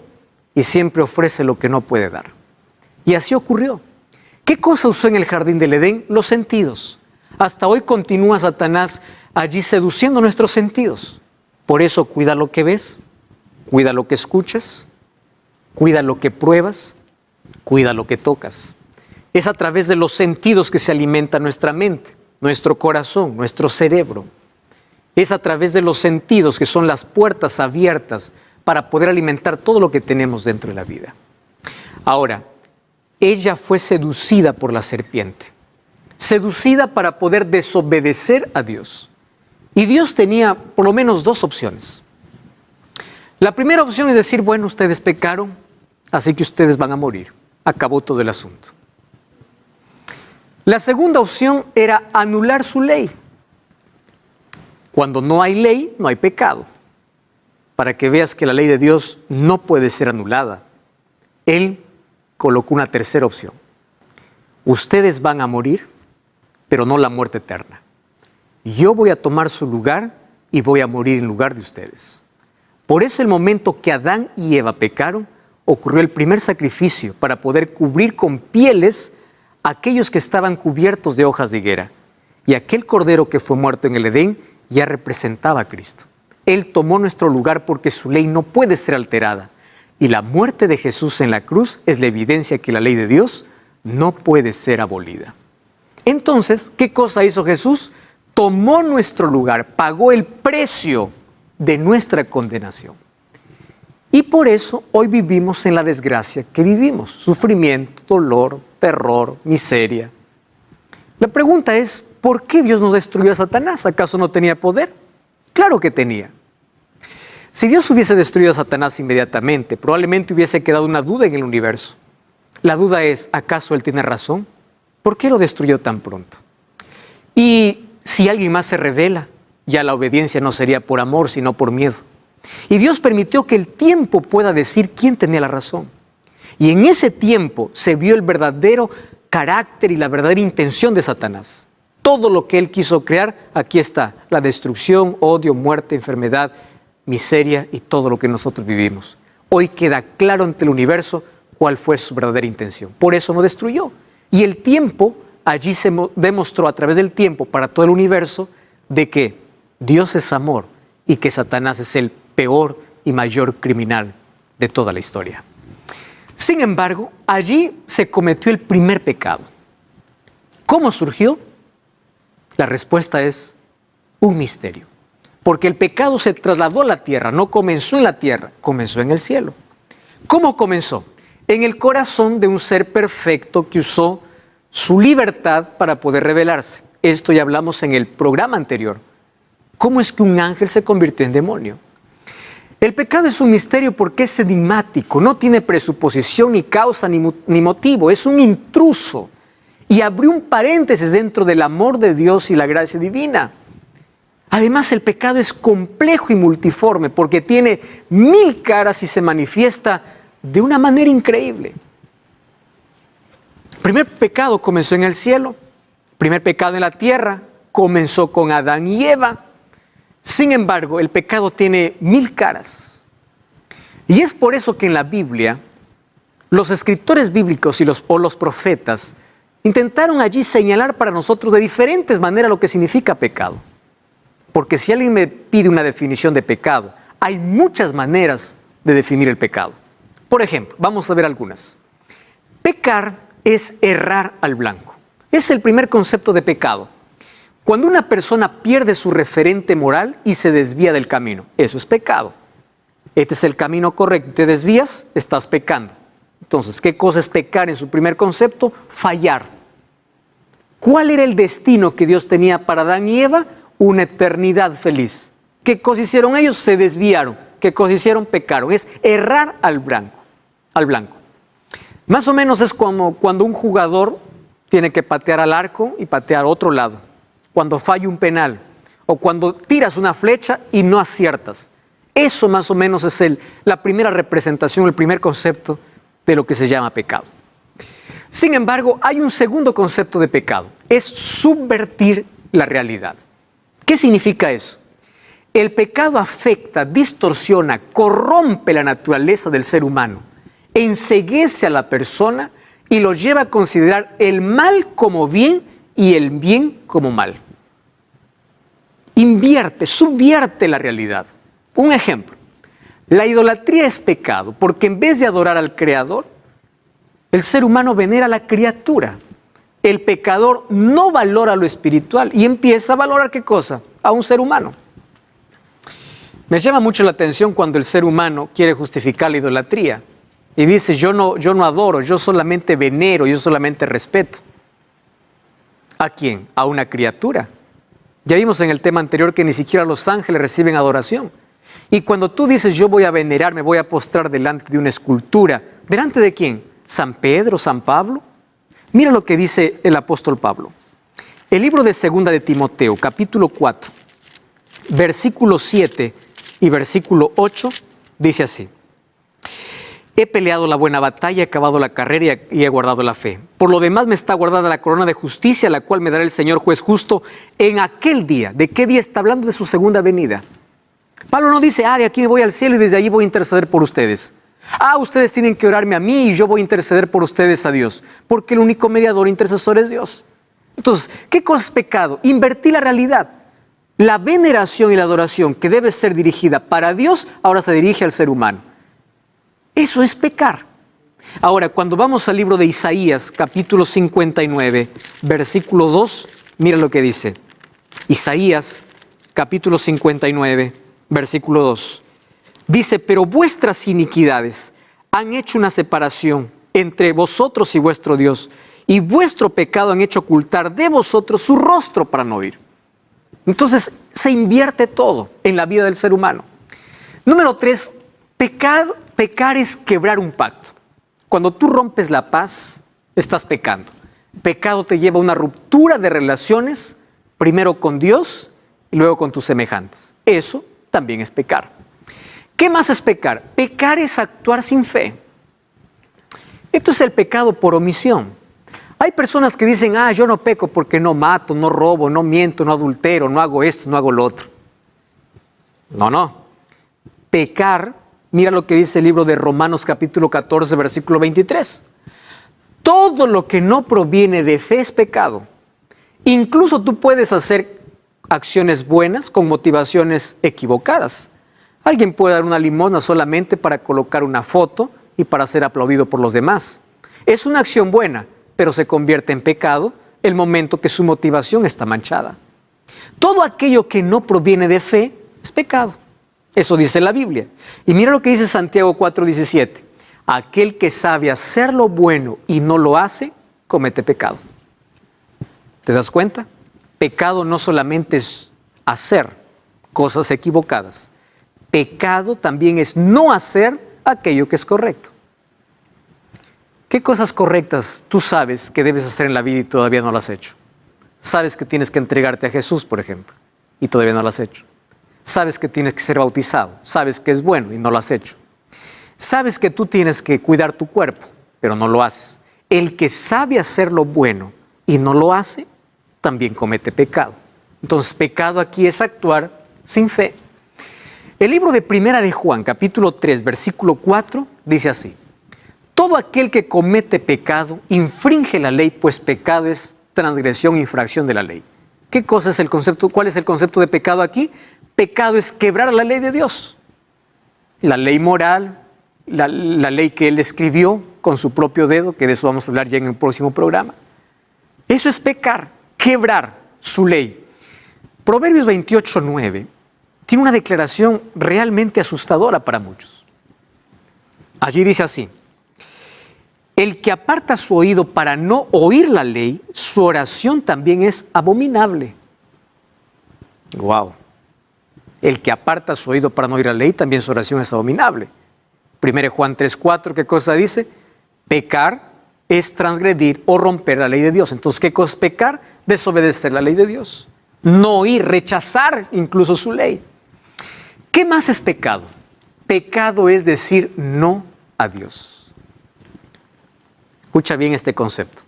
y siempre ofrece lo que no puede dar. Y así ocurrió. ¿Qué cosa usó en el jardín del Edén? Los sentidos. Hasta hoy continúa Satanás allí seduciendo nuestros sentidos. Por eso cuida lo que ves, cuida lo que escuchas, cuida lo que pruebas, cuida lo que tocas. Es a través de los sentidos que se alimenta nuestra mente, nuestro corazón, nuestro cerebro. Es a través de los sentidos que son las puertas abiertas para poder alimentar todo lo que tenemos dentro de la vida. Ahora, ella fue seducida por la serpiente, seducida para poder desobedecer a Dios. Y Dios tenía por lo menos dos opciones. La primera opción es decir, bueno, ustedes pecaron, así que ustedes van a morir. Acabó todo el asunto. La segunda opción era anular su ley. Cuando no hay ley, no hay pecado. Para que veas que la ley de Dios no puede ser anulada. Él colocó una tercera opción. Ustedes van a morir, pero no la muerte eterna. Yo voy a tomar su lugar y voy a morir en lugar de ustedes. Por eso el momento que Adán y Eva pecaron, ocurrió el primer sacrificio para poder cubrir con pieles a aquellos que estaban cubiertos de hojas de higuera. Y aquel cordero que fue muerto en el Edén ya representaba a Cristo. Él tomó nuestro lugar porque su ley no puede ser alterada. Y la muerte de Jesús en la cruz es la evidencia que la ley de Dios no puede ser abolida. Entonces, ¿qué cosa hizo Jesús? Tomó nuestro lugar, pagó el precio de nuestra condenación. Y por eso hoy vivimos en la desgracia que vivimos. Sufrimiento, dolor, terror, miseria. La pregunta es, ¿por qué Dios no destruyó a Satanás? ¿Acaso no tenía poder? Claro que tenía. Si Dios hubiese destruido a Satanás inmediatamente, probablemente hubiese quedado una duda en el universo. La duda es, ¿acaso Él tiene razón? ¿Por qué lo destruyó tan pronto? Y si alguien más se rebela, ya la obediencia no sería por amor, sino por miedo. Y Dios permitió que el tiempo pueda decir quién tenía la razón. Y en ese tiempo se vio el verdadero carácter y la verdadera intención de Satanás. Todo lo que él quiso crear, aquí está. La destrucción, odio, muerte, enfermedad, miseria y todo lo que nosotros vivimos. Hoy queda claro ante el universo cuál fue su verdadera intención. Por eso no destruyó. Y el tiempo, allí se demostró a través del tiempo para todo el universo de que Dios es amor y que Satanás es el peor y mayor criminal de toda la historia. Sin embargo, allí se cometió el primer pecado. ¿Cómo surgió? La respuesta es un misterio. Porque el pecado se trasladó a la tierra, no comenzó en la tierra, comenzó en el cielo. ¿Cómo comenzó? En el corazón de un ser perfecto que usó su libertad para poder rebelarse. Esto ya hablamos en el programa anterior. ¿Cómo es que un ángel se convirtió en demonio? El pecado es un misterio porque es enigmático, no tiene presuposición, ni causa, ni motivo. Es un intruso y abrió un paréntesis dentro del amor de Dios y la gracia divina. Además, el pecado es complejo y multiforme porque tiene 1000 caras y se manifiesta de una manera increíble. El primer pecado comenzó en el cielo, el primer pecado en la tierra comenzó con Adán y Eva. Sin embargo, el pecado tiene 1000 caras. Y es por eso que en la Biblia, los escritores bíblicos o los profetas intentaron allí señalar para nosotros de diferentes maneras lo que significa pecado. Porque si alguien me pide una definición de pecado, hay muchas maneras de definir el pecado. Por ejemplo, vamos a ver algunas. Pecar es errar al blanco. Es el primer concepto de pecado. Cuando una persona pierde su referente moral y se desvía del camino, eso es pecado. Este es el camino correcto. Te desvías, estás pecando. Entonces, ¿qué cosa es pecar en su primer concepto? Fallar. ¿Cuál era el destino que Dios tenía para Adán y Eva? Una eternidad feliz. ¿Qué cosa hicieron ellos? Se desviaron. ¿Qué cosa hicieron? Pecaron. Es errar al blanco. Más o menos es como cuando un jugador tiene que patear al arco y patear a otro lado. Cuando falla un penal o cuando tiras una flecha y no aciertas. Eso más o menos es la primera representación, el primer concepto de lo que se llama pecado. Sin embargo, hay un segundo concepto de pecado. Es subvertir la realidad. ¿Qué significa eso? El pecado afecta, distorsiona, corrompe la naturaleza del ser humano, enceguece a la persona y lo lleva a considerar el mal como bien y el bien como mal. Subvierte la realidad. Un ejemplo, la idolatría es pecado porque en vez de adorar al Creador, el ser humano venera a la criatura. El pecador no valora lo espiritual y empieza a valorar ¿qué cosa? A un ser humano. Me llama mucho la atención cuando el ser humano quiere justificar la idolatría y dice yo no adoro, yo solamente venero, yo solamente respeto. ¿A quién? A una criatura. Ya vimos en el tema anterior que ni siquiera los ángeles reciben adoración. Y cuando tú dices, yo voy a venerar, me voy a postrar delante de una escultura, ¿delante de quién? ¿San Pedro, San Pablo? Mira lo que dice el apóstol Pablo. El libro de Segunda de Timoteo, capítulo 4, versículo 7 y versículo 8, dice así. He peleado la buena batalla, he acabado la carrera y he guardado la fe. Por lo demás me está guardada la corona de justicia, la cual me dará el Señor juez justo en aquel día. ¿De qué día está hablando? De su segunda venida. Pablo no dice, de aquí me voy al cielo y desde allí voy a interceder por ustedes. Ustedes tienen que orarme a mí y yo voy a interceder por ustedes a Dios. Porque el único mediador intercesor es Dios. Entonces, ¿qué cosa es pecado? Invertir la realidad. La veneración y la adoración que debe ser dirigida para Dios, ahora se dirige al ser humano. Eso es pecar. Ahora, cuando vamos al libro de Isaías, capítulo 59, versículo 2, mira lo que dice. Isaías, capítulo 59, versículo 2. Dice, pero vuestras iniquidades han hecho una separación entre vosotros y vuestro Dios, y vuestro pecado han hecho ocultar de vosotros su rostro para no oír. Entonces, se invierte todo en la vida del ser humano. Número 3, pecar es quebrar un pacto. Cuando tú rompes la paz, estás pecando. Pecado te lleva a una ruptura de relaciones, primero con Dios y luego con tus semejantes. Eso también es pecar. ¿Qué más es pecar? Pecar es actuar sin fe. Esto es el pecado por omisión. Hay personas que dicen, yo no peco porque no mato, no robo, no miento, no adultero, no hago esto, no hago lo otro. No. Pecar, mira lo que dice el libro de Romanos capítulo 14, versículo 23. Todo lo que no proviene de fe es pecado. Incluso tú puedes hacer acciones buenas con motivaciones equivocadas. Alguien puede dar una limosna solamente para colocar una foto y para ser aplaudido por los demás. Es una acción buena, pero se convierte en pecado el momento que su motivación está manchada. Todo aquello que no proviene de fe es pecado. Eso dice la Biblia. Y mira lo que dice Santiago 4:17. Aquel que sabe hacer lo bueno y no lo hace, comete pecado. ¿Te das cuenta? Pecado no solamente es hacer cosas equivocadas. Pecado también es no hacer aquello que es correcto. ¿Qué cosas correctas tú sabes que debes hacer en la vida y todavía no las has hecho? Sabes que tienes que entregarte a Jesús, por ejemplo, y todavía no lo has hecho. Sabes que tienes que ser bautizado, sabes que es bueno y no lo has hecho. Sabes que tú tienes que cuidar tu cuerpo, pero no lo haces. El que sabe hacer lo bueno y no lo hace, también comete pecado. Entonces, pecado aquí es actuar sin fe. El libro de Primera de Juan, capítulo 3, versículo 4, dice así. Todo aquel que comete pecado infringe la ley, pues pecado es transgresión, infracción de la ley. ¿Qué cosa es el concepto? ¿Cuál es el concepto de pecado aquí? Pecado es quebrar la ley de Dios. La ley moral, la ley que Él escribió con su propio dedo, que de eso vamos a hablar ya en el próximo programa. Eso es pecar, quebrar su ley. Proverbios 28:9 tiene una declaración realmente asustadora para muchos. Allí dice así. El que aparta su oído para no oír la ley, su oración también es abominable. Wow. El que aparta su oído para no oír la ley, también su oración es abominable. 1 Juan 3:4, ¿qué cosa dice? Pecar es transgredir o romper la ley de Dios. Entonces, ¿qué cosa es pecar? Desobedecer la ley de Dios. No oír, rechazar incluso su ley. ¿Qué más es pecado? Pecado es decir no a Dios. Escucha bien este concepto.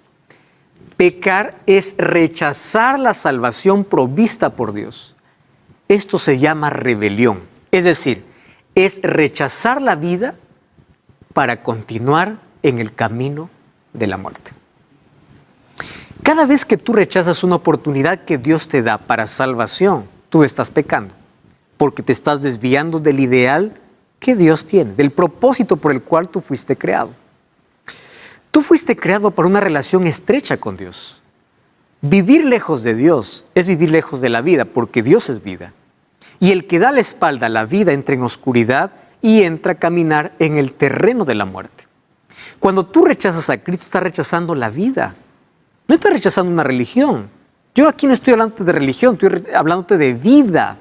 Pecar es rechazar la salvación provista por Dios. Esto se llama rebelión. Es decir, es rechazar la vida para continuar en el camino de la muerte. Cada vez que tú rechazas una oportunidad que Dios te da para salvación, tú estás pecando, porque te estás desviando del ideal que Dios tiene, del propósito por el cual tú fuiste creado. Tú fuiste creado para una relación estrecha con Dios. Vivir lejos de Dios es vivir lejos de la vida, porque Dios es vida. Y el que da la espalda a la vida entra en oscuridad y entra a caminar en el terreno de la muerte. Cuando tú rechazas a Cristo, estás rechazando la vida. No estás rechazando una religión, Yo aquí no estoy hablando de religión, estoy hablándote de vida.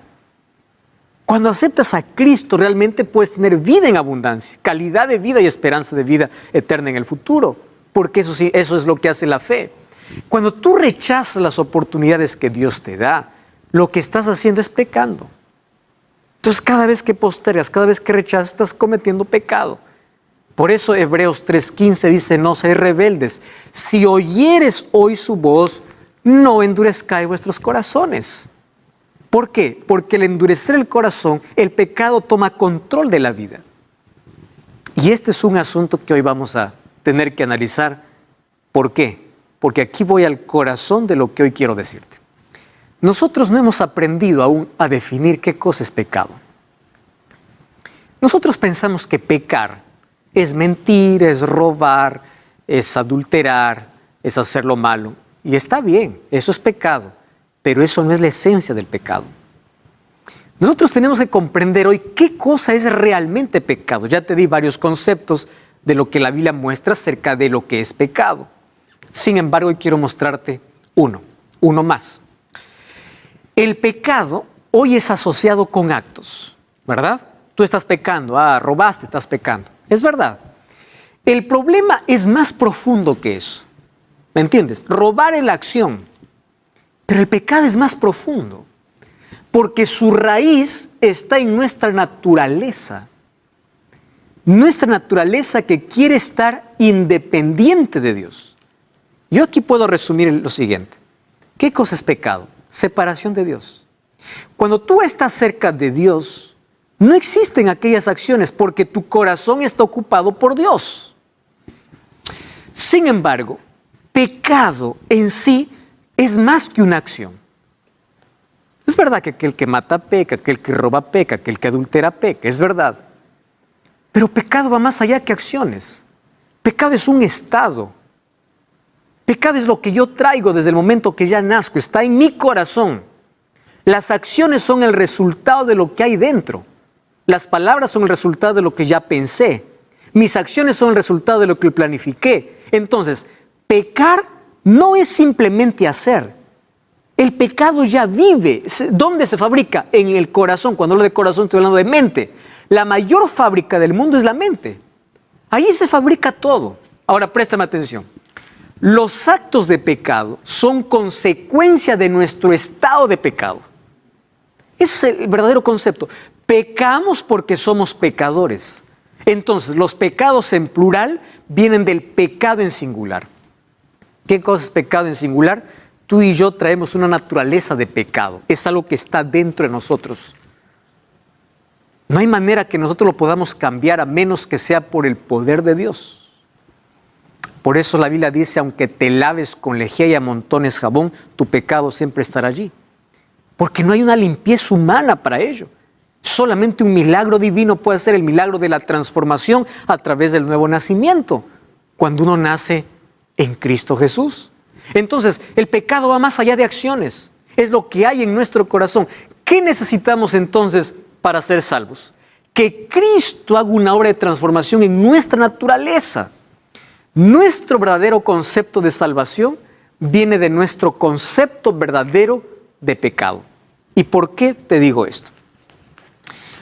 Cuando aceptas a Cristo, realmente puedes tener vida en abundancia, calidad de vida y esperanza de vida eterna en el futuro, porque eso sí, eso es lo que hace la fe. Cuando tú rechazas las oportunidades que Dios te da, lo que estás haciendo es pecando. Entonces, cada vez que postergas, cada vez que rechazas, estás cometiendo pecado. Por eso Hebreos 3:15 dice, no seáis rebeldes. Si oyeres hoy su voz, no endurezcáis vuestros corazones. ¿Por qué? Porque al endurecer el corazón, el pecado toma control de la vida. Y este es un asunto que hoy vamos a tener que analizar. ¿Por qué? Porque aquí voy al corazón de lo que hoy quiero decirte. Nosotros no hemos aprendido aún a definir qué cosa es pecado. Nosotros pensamos que pecar es mentir, es robar, es adulterar, es hacer lo malo. Y está bien, eso es pecado, pero eso no es la esencia del pecado. Nosotros tenemos que comprender hoy qué cosa es realmente pecado. Ya te di varios conceptos de lo que la Biblia muestra acerca de lo que es pecado. Sin embargo, hoy quiero mostrarte uno más. El pecado hoy es asociado con actos, ¿verdad? Tú estás pecando, robaste, estás pecando. Es verdad. El problema es más profundo que eso. ¿Me entiendes? Robar es la acción, pero el pecado es más profundo, porque su raíz está en nuestra naturaleza. Nuestra naturaleza que quiere estar independiente de Dios. Yo aquí puedo resumir lo siguiente. ¿Qué cosa es pecado? Separación de Dios. Cuando tú estás cerca de Dios, no existen aquellas acciones porque tu corazón está ocupado por Dios. Sin embargo, pecado en sí es más que una acción. Es verdad que aquel que mata peca, aquel que roba peca, aquel que adultera peca, es verdad. Pero pecado va más allá que acciones. Pecado es un estado. Pecado es lo que yo traigo desde el momento que ya nazco, está en mi corazón. Las acciones son el resultado de lo que hay dentro. Las palabras son el resultado de lo que ya pensé. Mis acciones son el resultado de lo que planifiqué. Entonces, pecar no es simplemente hacer. El pecado ya vive. ¿Dónde se fabrica? En el corazón. Cuando hablo de corazón estoy hablando de mente. La mayor fábrica del mundo es la mente. Ahí se fabrica todo. Ahora, préstame atención. Los actos de pecado son consecuencia de nuestro estado de pecado. Eso es el verdadero concepto. Pecamos porque somos pecadores. Entonces, los pecados en plural vienen del pecado en singular. ¿Qué cosa es pecado en singular? Tú y yo traemos una naturaleza de pecado. Es algo que está dentro de nosotros. No hay manera que nosotros lo podamos cambiar a menos que sea por el poder de Dios. Por eso la Biblia dice, aunque te laves con lejía y amontones jabón, tu pecado siempre estará allí. Porque no hay una limpieza humana para ello. Solamente un milagro divino puede ser el milagro de la transformación a través del nuevo nacimiento, cuando uno nace en Cristo Jesús. Entonces, el pecado va más allá de acciones. Es lo que hay en nuestro corazón. ¿Qué necesitamos entonces para ser salvos? Que Cristo haga una obra de transformación en nuestra naturaleza. Nuestro verdadero concepto de salvación viene de nuestro concepto verdadero de pecado. ¿Y por qué te digo esto?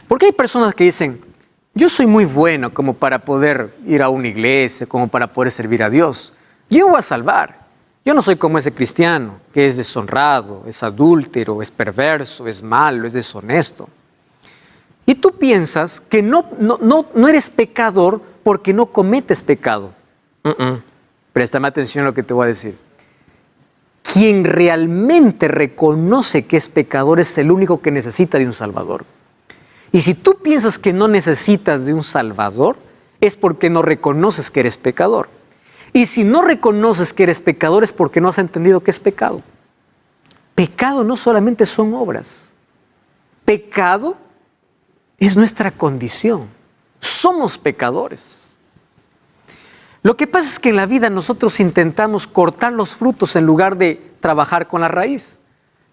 Porque hay personas que dicen, yo soy muy bueno como para poder ir a una iglesia, como para poder servir a Dios. Yo voy a salvar. Yo no soy como ese cristiano que es deshonrado, es adúltero, es perverso, es malo, es deshonesto. Y tú piensas que no eres pecador porque no cometes pecado. Préstame atención a lo que te voy a decir. Quien realmente reconoce que es pecador es el único que necesita de un Salvador. Y si tú piensas que no necesitas de un Salvador, es porque no reconoces que eres pecador. Y si no reconoces que eres pecador es porque no has entendido qué es pecado. Pecado no solamente son obras. Pecado es nuestra condición. Somos pecadores. Lo que pasa es que en la vida nosotros intentamos cortar los frutos en lugar de trabajar con la raíz.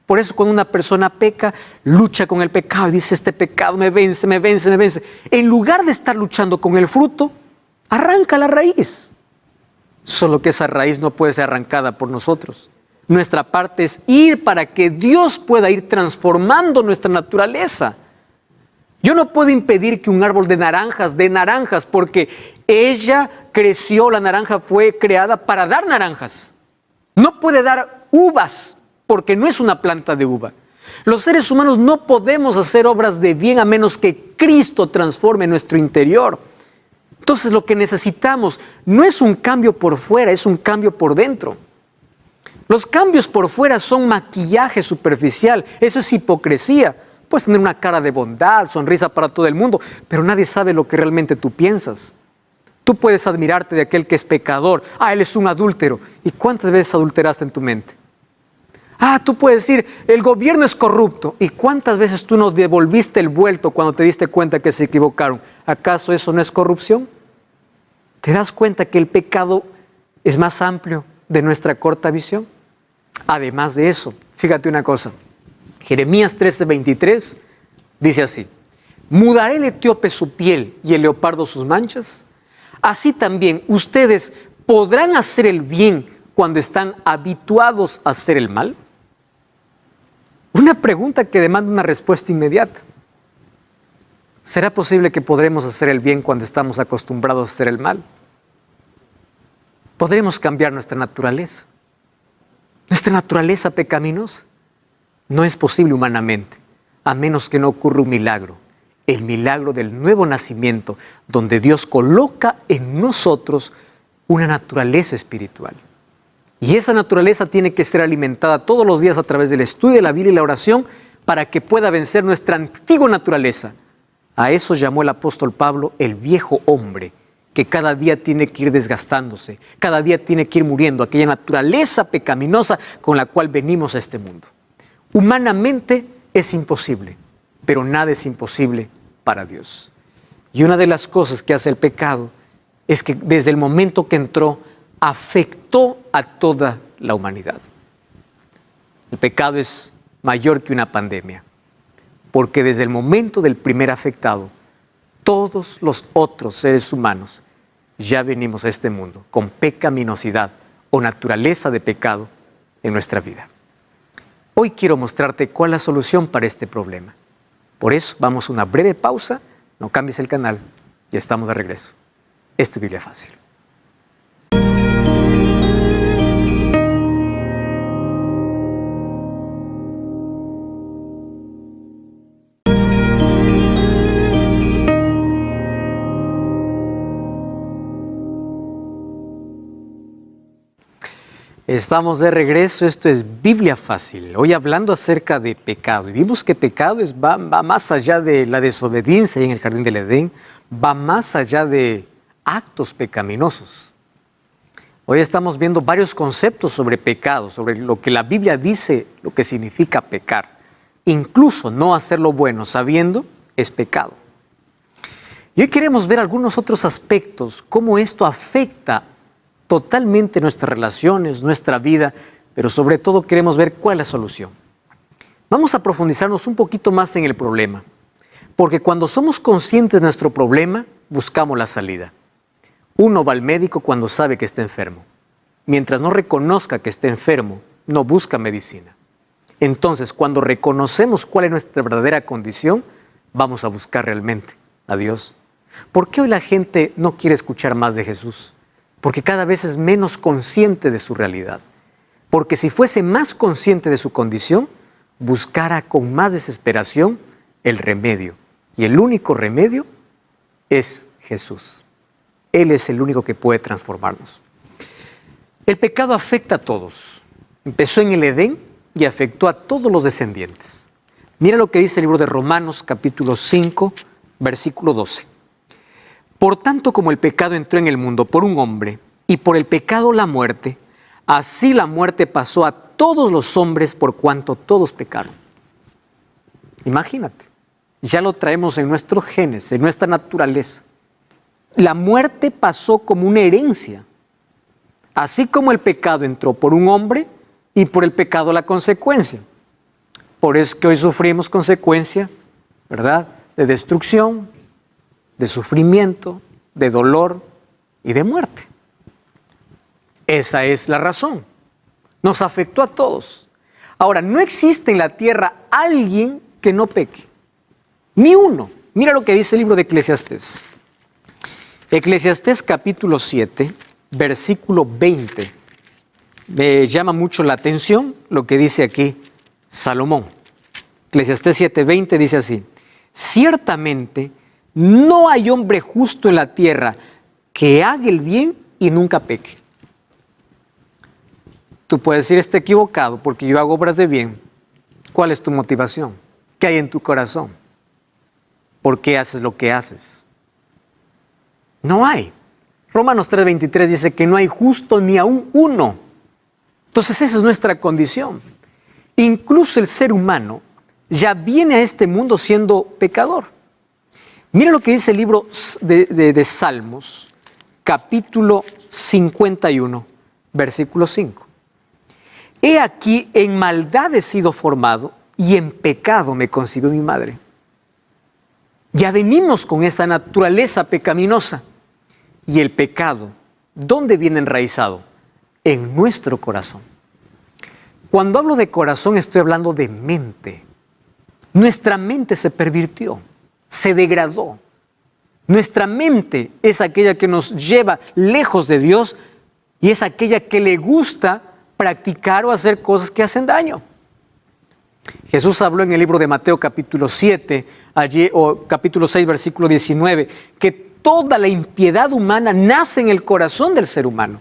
Por eso cuando una persona peca, lucha con el pecado y dice, este pecado me vence, me vence, me vence. En lugar de estar luchando con el fruto, arranca la raíz. Solo que esa raíz no puede ser arrancada por nosotros, Nuestra parte es ir para que Dios pueda ir transformando nuestra naturaleza. Yo no puedo impedir que un árbol de naranjas dé naranjas porque ella creció, la naranja fue creada para dar naranjas. No puede dar uvas porque no es una planta de uva. Los seres humanos no podemos hacer obras de bien a menos que Cristo transforme nuestro interior. Entonces lo que necesitamos no es un cambio por fuera, es un cambio por dentro. Los cambios por fuera son maquillaje superficial, eso es hipocresía. Puedes tener una cara de bondad, sonrisa para todo el mundo, pero nadie sabe lo que realmente tú piensas. Tú puedes admirarte de aquel que es pecador. Él es un adúltero. ¿Y cuántas veces adulteraste en tu mente? Tú puedes decir, el gobierno es corrupto. ¿Y cuántas veces tú no devolviste el vuelto cuando te diste cuenta que se equivocaron? ¿Acaso eso no es corrupción? ¿Te das cuenta que el pecado es más amplio de nuestra corta visión? Además de eso, fíjate una cosa. Jeremías 13:23 dice así: ¿mudaré el etíope su piel y el leopardo sus manchas? Así también ustedes podrán hacer el bien cuando están habituados a hacer el mal. Una pregunta que demanda una respuesta inmediata. ¿Será posible que podremos hacer el bien cuando estamos acostumbrados a hacer el mal? ¿Podremos cambiar nuestra naturaleza? Nuestra naturaleza pecaminosa no es posible humanamente, a menos que no ocurra un milagro. El milagro del nuevo nacimiento, donde Dios coloca en nosotros una naturaleza espiritual. Y esa naturaleza tiene que ser alimentada todos los días a través del estudio de la Biblia y la oración para que pueda vencer nuestra antigua naturaleza. A eso llamó el apóstol Pablo el viejo hombre, que cada día tiene que ir desgastándose, cada día tiene que ir muriendo, aquella naturaleza pecaminosa con la cual venimos a este mundo. Humanamente es imposible, pero nada es imposible para Dios. Y una de las cosas que hace el pecado es que desde el momento que entró, afectó a toda la humanidad. El pecado es mayor que una pandemia, porque desde el momento del primer afectado, todos los otros seres humanos ya venimos a este mundo con pecaminosidad o naturaleza de pecado en nuestra vida. Hoy quiero mostrarte cuál es la solución para este problema. Por eso vamos a una breve pausa, no cambies el canal y estamos de regreso. Esto es Biblia Fácil. Estamos de regreso, esto es Biblia Fácil. Hoy hablando acerca de pecado. Y vimos que pecado va más allá de la desobediencia en el jardín del Edén, va más allá de actos pecaminosos. Hoy estamos viendo varios conceptos sobre pecado, sobre lo que la Biblia dice, lo que significa pecar. Incluso no hacer lo bueno sabiendo es pecado. Y hoy queremos ver algunos otros aspectos, cómo esto afecta totalmente nuestras relaciones, nuestra vida, pero sobre todo queremos ver cuál es la solución. Vamos a profundizarnos un poquito más en el problema, porque cuando somos conscientes de nuestro problema, buscamos la salida. Uno va al médico cuando sabe que está enfermo. Mientras no reconozca que está enfermo, no busca medicina. Entonces, cuando reconocemos cuál es nuestra verdadera condición, vamos a buscar realmente a Dios. ¿Por qué hoy la gente no quiere escuchar más de Jesús? Porque cada vez es menos consciente de su realidad. Porque si fuese más consciente de su condición, buscara con más desesperación el remedio. Y el único remedio es Jesús. Él es el único que puede transformarnos. El pecado afecta a todos. Empezó en el Edén y afectó a todos los descendientes. Mira lo que dice el libro de Romanos, capítulo 5, versículo 12. Por tanto, como el pecado entró en el mundo por un hombre, y por el pecado la muerte, así la muerte pasó a todos los hombres por cuanto todos pecaron. Imagínate, ya lo traemos en nuestros genes, en nuestra naturaleza. La muerte pasó como una herencia. Así como el pecado entró por un hombre y por el pecado la consecuencia. Por eso es que hoy sufrimos consecuencia, ¿verdad?, de destrucción, de sufrimiento, de dolor y de muerte. Esa es la razón. Nos afectó a todos. Ahora, no existe en la tierra alguien que no peque. Ni uno. Mira lo que dice el libro de Eclesiastés. Eclesiastés capítulo 7, versículo 20. Me llama mucho la atención lo que dice aquí Salomón. Eclesiastés 7:20 dice así: ciertamente no hay hombre justo en la tierra que haga el bien y nunca peque. Tú puedes decir, está equivocado porque yo hago obras de bien. ¿Cuál es tu motivación? ¿Qué hay en tu corazón? ¿Por qué haces lo que haces? No hay. Romanos 3:23 dice que no hay justo ni aún uno. Entonces esa es nuestra condición. Incluso el ser humano ya viene a este mundo siendo pecador. Mira lo que dice el libro de Salmos, capítulo 51, versículo 5. He aquí, en maldad he sido formado y en pecado me concibió mi madre. Ya venimos con esa naturaleza pecaminosa. Y el pecado, ¿dónde viene enraizado? En nuestro corazón. Cuando hablo de corazón estoy hablando de mente. Nuestra mente se pervirtió, se degradó. Nuestra mente es aquella que nos lleva lejos de Dios y es aquella que le gusta practicar o hacer cosas que hacen daño. Jesús habló en el libro de Mateo capítulo 7, o capítulo 6, versículo 19, que toda la impiedad humana nace en el corazón del ser humano.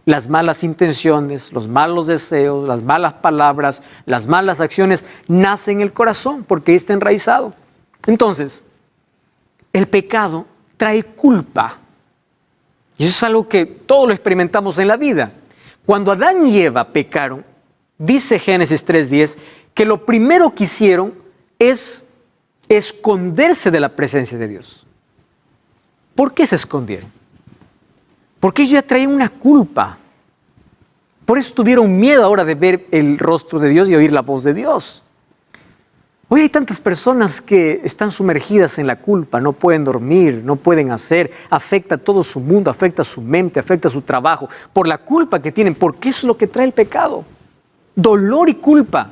Las malas intenciones, los malos deseos, las malas palabras, las malas acciones nacen en el corazón porque ahí está enraizado. Entonces, el pecado trae culpa. Y eso es algo que todos lo experimentamos en la vida. Cuando Adán y Eva pecaron, dice Génesis 3:10, que lo primero que hicieron es esconderse de la presencia de Dios. ¿Por qué se escondieron? Porque ellos ya traían una culpa. Por eso tuvieron miedo ahora de ver el rostro de Dios y oír la voz de Dios. Hoy hay tantas personas que están sumergidas en la culpa, no pueden dormir, no pueden hacer, afecta todo su mundo, afecta su mente, afecta su trabajo, por la culpa que tienen, porque eso es lo que trae el pecado. Dolor y culpa.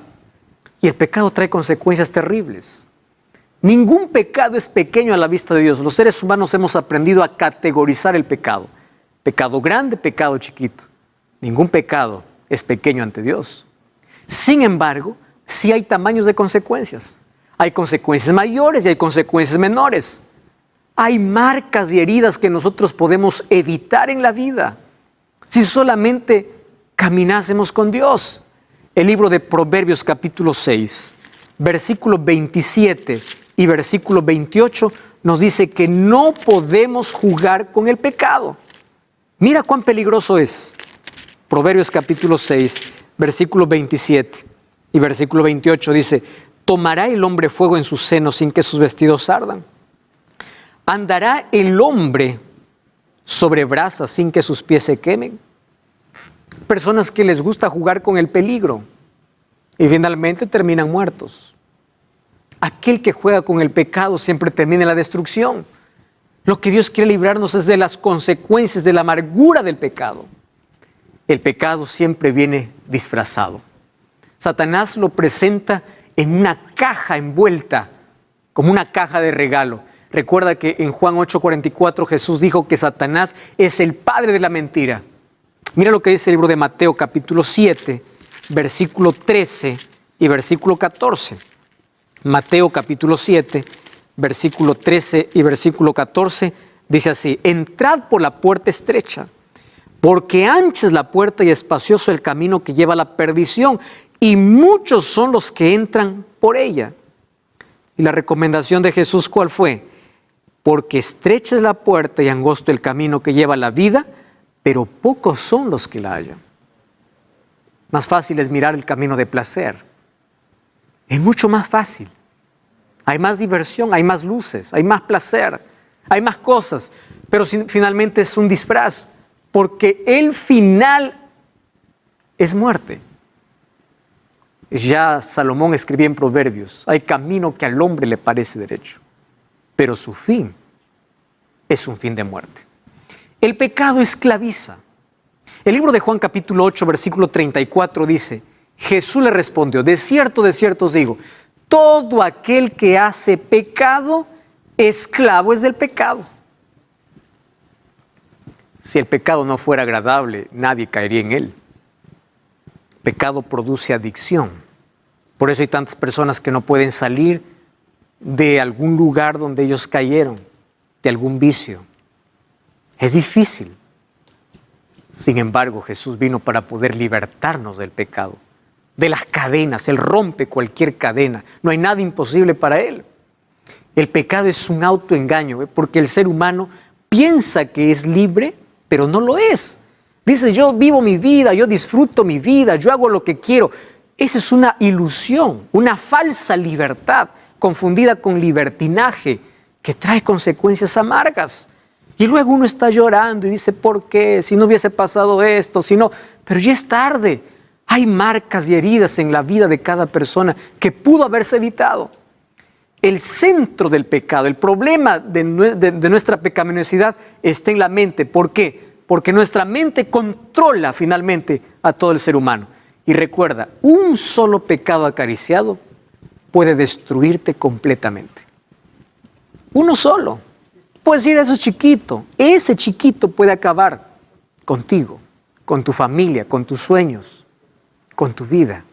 Y el pecado trae consecuencias terribles. Ningún pecado es pequeño a la vista de Dios. Los seres humanos hemos aprendido a categorizar el pecado. Pecado grande, pecado chiquito. Ningún pecado es pequeño ante Dios. Sin embargo, sí hay tamaños de consecuencias. Hay consecuencias mayores y hay consecuencias menores. Hay marcas y heridas que nosotros podemos evitar en la vida si solamente caminásemos con Dios. El libro de Proverbios capítulo 6, versículo 27 y versículo 28 nos dice que no podemos jugar con el pecado. Mira cuán peligroso es. Proverbios capítulo 6, versículo 27 y versículo 28 dice: ¿tomará el hombre fuego en su seno sin que sus vestidos ardan? ¿Andará el hombre sobre brasas sin que sus pies se quemen? Personas que les gusta jugar con el peligro y finalmente terminan muertos. Aquel que juega con el pecado siempre termina en la destrucción. Lo que Dios quiere librarnos es de las consecuencias, de la amargura del pecado. El pecado siempre viene disfrazado. Satanás lo presenta en una caja envuelta, como una caja de regalo. Recuerda que en Juan 8:44 Jesús dijo que Satanás es el padre de la mentira. Mira lo que dice el libro de Mateo capítulo 7, versículo 13 y versículo 14. Mateo capítulo 7, versículo 13 y versículo 14 dice así: entrad por la puerta estrecha, porque ancha es la puerta y espacioso el camino que lleva a la perdición, y muchos son los que entran por ella. Y la recomendación de Jesús, ¿cuál fue? Porque estrecha es la puerta y angosto el camino que lleva a la vida, pero pocos son los que la hallan. Más fácil es mirar el camino de placer. Es mucho más fácil. Hay más diversión, hay más luces, hay más placer, hay más cosas, pero finalmente es un disfraz, porque el final es muerte. Ya Salomón escribía en Proverbios: hay camino que al hombre le parece derecho, pero su fin es un fin de muerte. El pecado esclaviza. El libro de Juan capítulo 8, versículo 34 dice, Jesús le respondió, de cierto os digo, todo aquel que hace pecado, esclavo es del pecado. Si el pecado no fuera agradable, nadie caería en él. Pecado produce adicción. Por eso hay tantas personas que no pueden salir de algún lugar donde ellos cayeron, de algún vicio. Es difícil. Sin embargo, Jesús vino para poder libertarnos del pecado, de las cadenas. Él rompe cualquier cadena. No hay nada imposible para Él. El pecado es un autoengaño, porque el ser humano piensa que es libre, pero no lo es. Dice, yo vivo mi vida, yo disfruto mi vida, yo hago lo que quiero. Esa es una ilusión, una falsa libertad, confundida con libertinaje, que trae consecuencias amargas. Y luego uno está llorando y dice, ¿por qué? Si no hubiese pasado esto, si no... Pero ya es tarde. Hay marcas y heridas en la vida de cada persona que pudo haberse evitado. El centro del pecado, el problema de nuestra pecaminosidad está en la mente. ¿Por qué? Porque nuestra mente controla finalmente a todo el ser humano. Y recuerda, un solo pecado acariciado puede destruirte completamente. Uno solo. Puedes decir, eso es chiquito. Ese chiquito puede acabar contigo, con tu familia, con tus sueños, con tu vida.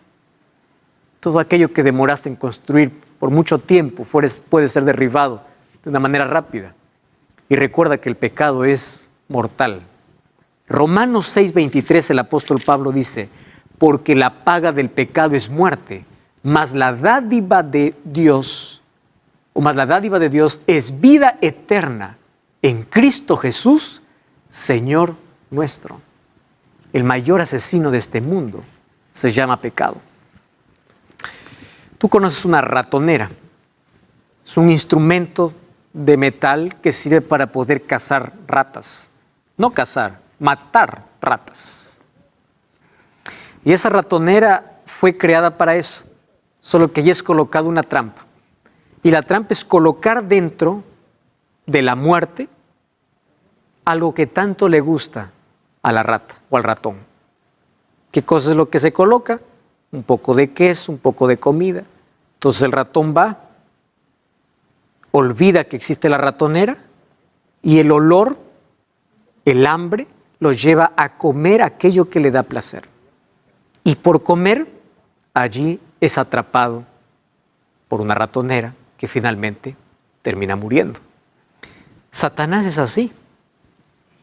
Todo aquello que demoraste en construir por mucho tiempo puede ser derribado de una manera rápida. Y recuerda que el pecado es mortal. Romanos 6:23, el apóstol Pablo dice, porque la paga del pecado es muerte, mas la dádiva de Dios es vida eterna en Cristo Jesús, Señor nuestro. El mayor asesino de este mundo se llama pecado. Tú conoces una ratonera. Es un instrumento de metal que sirve para poder cazar ratas. No cazar, matar ratas. Y esa ratonera fue creada para eso, solo que allí es colocada una trampa. Y la trampa es colocar dentro de la muerte algo que tanto le gusta a la rata o al ratón. ¿Qué cosa es lo que se coloca? Un poco de queso, un poco de comida. Entonces el ratón va, olvida que existe la ratonera y el olor, el hambre, lo lleva a comer aquello que le da placer. Y por comer, allí es atrapado por una ratonera que finalmente termina muriendo. Satanás es así.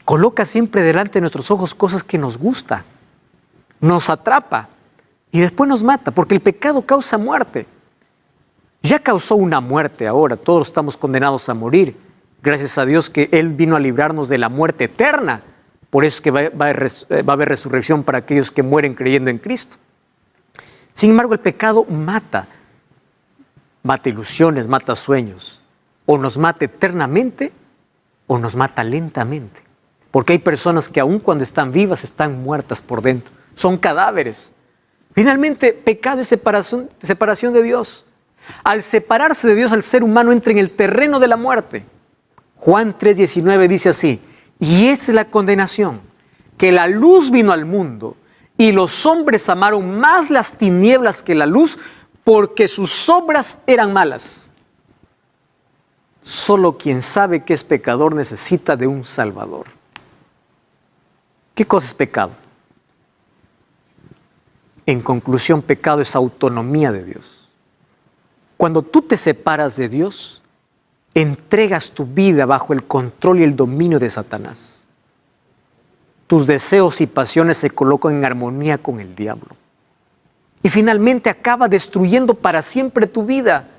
Coloca siempre delante de nuestros ojos cosas que nos gusta, nos atrapa y después nos mata, porque el pecado causa muerte. Ya causó una muerte ahora, todos estamos condenados a morir. Gracias a Dios que Él vino a librarnos de la muerte eterna. Por eso es que va a haber resurrección para aquellos que mueren creyendo en Cristo. Sin embargo, el pecado mata ilusiones, mata sueños. O nos mata eternamente o nos mata lentamente. Porque hay personas que aun cuando están vivas están muertas por dentro. Son cadáveres. Finalmente, pecado es separación de Dios. Al separarse de Dios, el ser humano entra en el terreno de la muerte. Juan 3:19 dice así, y esa es la condenación, que la luz vino al mundo y los hombres amaron más las tinieblas que la luz porque sus obras eran malas. Solo quien sabe que es pecador necesita de un Salvador. ¿Qué cosa es pecado? En conclusión, pecado es autonomía de Dios. Cuando tú te separas de Dios, entregas tu vida bajo el control y el dominio de Satanás. Tus deseos y pasiones se colocan en armonía con el diablo. Y finalmente acaba destruyendo para siempre tu vida.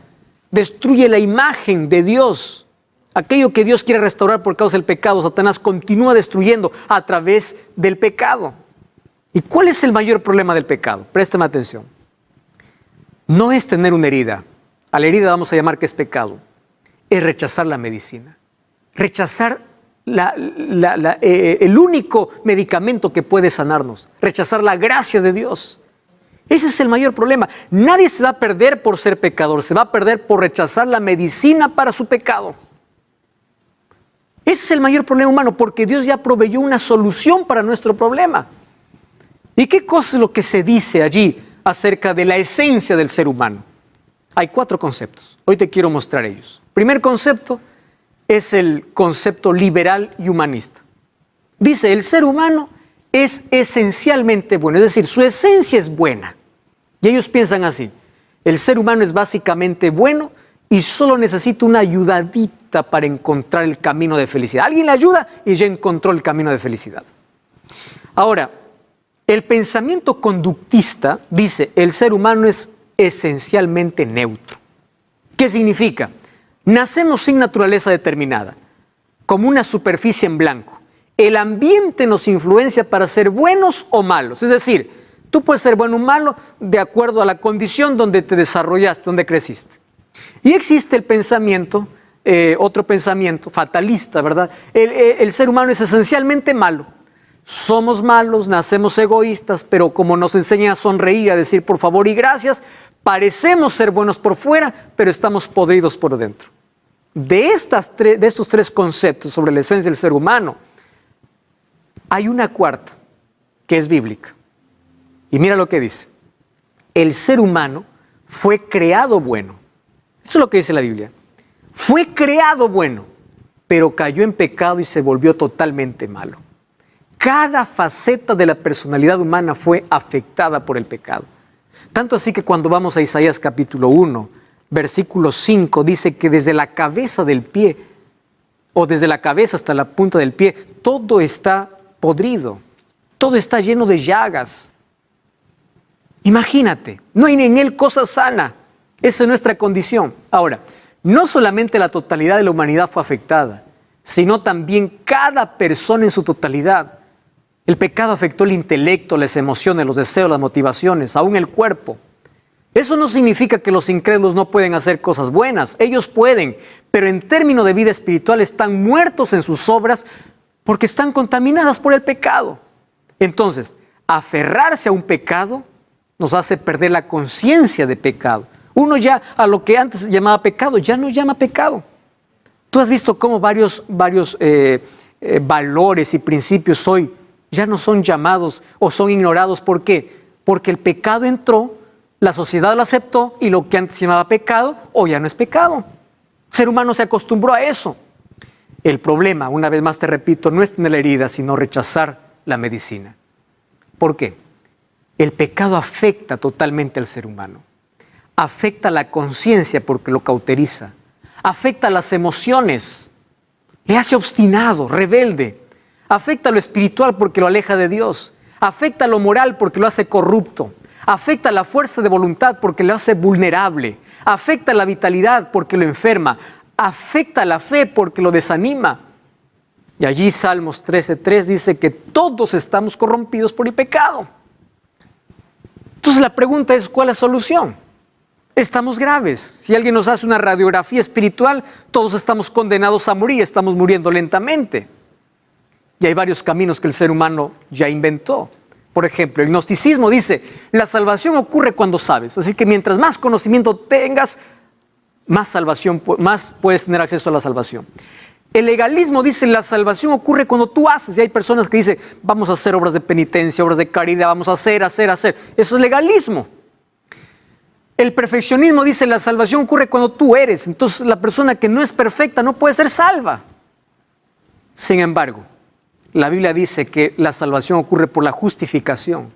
Destruye la imagen de Dios. Aquello que Dios quiere restaurar por causa del pecado, Satanás continúa destruyendo a través del pecado. ¿Y cuál es el mayor problema del pecado? Préstame atención. No es tener una herida. A la herida vamos a llamar que es pecado. Es rechazar la medicina. Rechazar el único medicamento que puede sanarnos. Rechazar la gracia de Dios. Ese es el mayor problema. Nadie se va a perder por ser pecador. Se va a perder por rechazar la medicina para su pecado. Ese es el mayor problema humano, porque Dios ya proveyó una solución para nuestro problema. ¿Y qué cosa es lo que se dice allí acerca de la esencia del ser humano? Hay 4 conceptos. Hoy te quiero mostrar ellos. Primer concepto es el concepto liberal y humanista. Dice, el ser humano es esencialmente bueno, es decir, su esencia es buena. Y ellos piensan así, el ser humano es básicamente bueno y solo necesita una ayudadita para encontrar el camino de felicidad. Alguien le ayuda y ya encontró el camino de felicidad. Ahora, el pensamiento conductista dice, el ser humano es esencialmente neutro. ¿Qué significa? Nacemos sin naturaleza determinada, como una superficie en blanco. El ambiente nos influencia para ser buenos o malos. Es decir, tú puedes ser bueno o malo de acuerdo a la condición donde te desarrollaste, donde creciste. Y existe el pensamiento, otro pensamiento fatalista, ¿verdad? El ser humano es esencialmente malo. Somos malos, nacemos egoístas, pero como nos enseñan a sonreír, a decir por favor y gracias, parecemos ser buenos por fuera, pero estamos podridos por dentro. De estos 3 conceptos sobre la esencia del ser humano, hay una cuarta que es bíblica. Y mira lo que dice. El ser humano fue creado bueno. Eso es lo que dice la Biblia. Fue creado bueno, pero cayó en pecado y se volvió totalmente malo. Cada faceta de la personalidad humana fue afectada por el pecado. Tanto así que cuando vamos a Isaías capítulo 1, versículo 5, dice que desde la cabeza del pie, o desde la cabeza hasta la punta del pie, todo está podrido, todo está lleno de llagas. Imagínate, no hay en él cosa sana. Esa es nuestra condición. Ahora, no solamente la totalidad de la humanidad fue afectada, sino también cada persona en su totalidad. El pecado afectó el intelecto, las emociones, los deseos, las motivaciones, aún el cuerpo. Eso no significa que los incrédulos no pueden hacer cosas buenas. Ellos pueden, pero en términos de vida espiritual están muertos en sus obras porque están contaminadas por el pecado. Entonces, aferrarse a un pecado nos hace perder la conciencia de pecado. Uno ya a lo que antes se llamaba pecado, ya no llama pecado. Tú has visto cómo varios valores y principios hoy ya no son llamados o son ignorados. ¿Por qué? Porque el pecado entró, la sociedad lo aceptó y lo que antes se llamaba pecado, hoy ya no es pecado. El ser humano se acostumbró a eso. El problema, una vez más te repito, no es tener la herida, sino rechazar la medicina. ¿Por qué? El pecado afecta totalmente al ser humano. Afecta la conciencia porque lo cauteriza. Afecta las emociones. Le hace obstinado, rebelde. Afecta lo espiritual porque lo aleja de Dios. Afecta lo moral porque lo hace corrupto. Afecta la fuerza de voluntad porque lo hace vulnerable. Afecta la vitalidad porque lo enferma. Afecta la fe porque lo desanima. Y allí Salmos 13:3 dice que todos estamos corrompidos por el pecado. Entonces la pregunta es, ¿cuál es la solución? Estamos graves. Si alguien nos hace una radiografía espiritual, todos estamos condenados a morir, estamos muriendo lentamente. Y hay varios caminos que el ser humano ya inventó. Por ejemplo, el gnosticismo dice, la salvación ocurre cuando sabes. Así que mientras más conocimiento tengas, más puedes tener acceso a la salvación. El legalismo dice, la salvación ocurre cuando tú haces. Y hay personas que dicen, vamos a hacer obras de penitencia, obras de caridad, vamos a hacer. Eso es legalismo. El perfeccionismo dice, la salvación ocurre cuando tú eres. Entonces la persona que no es perfecta no puede ser salva. Sin embargo, la Biblia dice que la salvación ocurre por la justificación.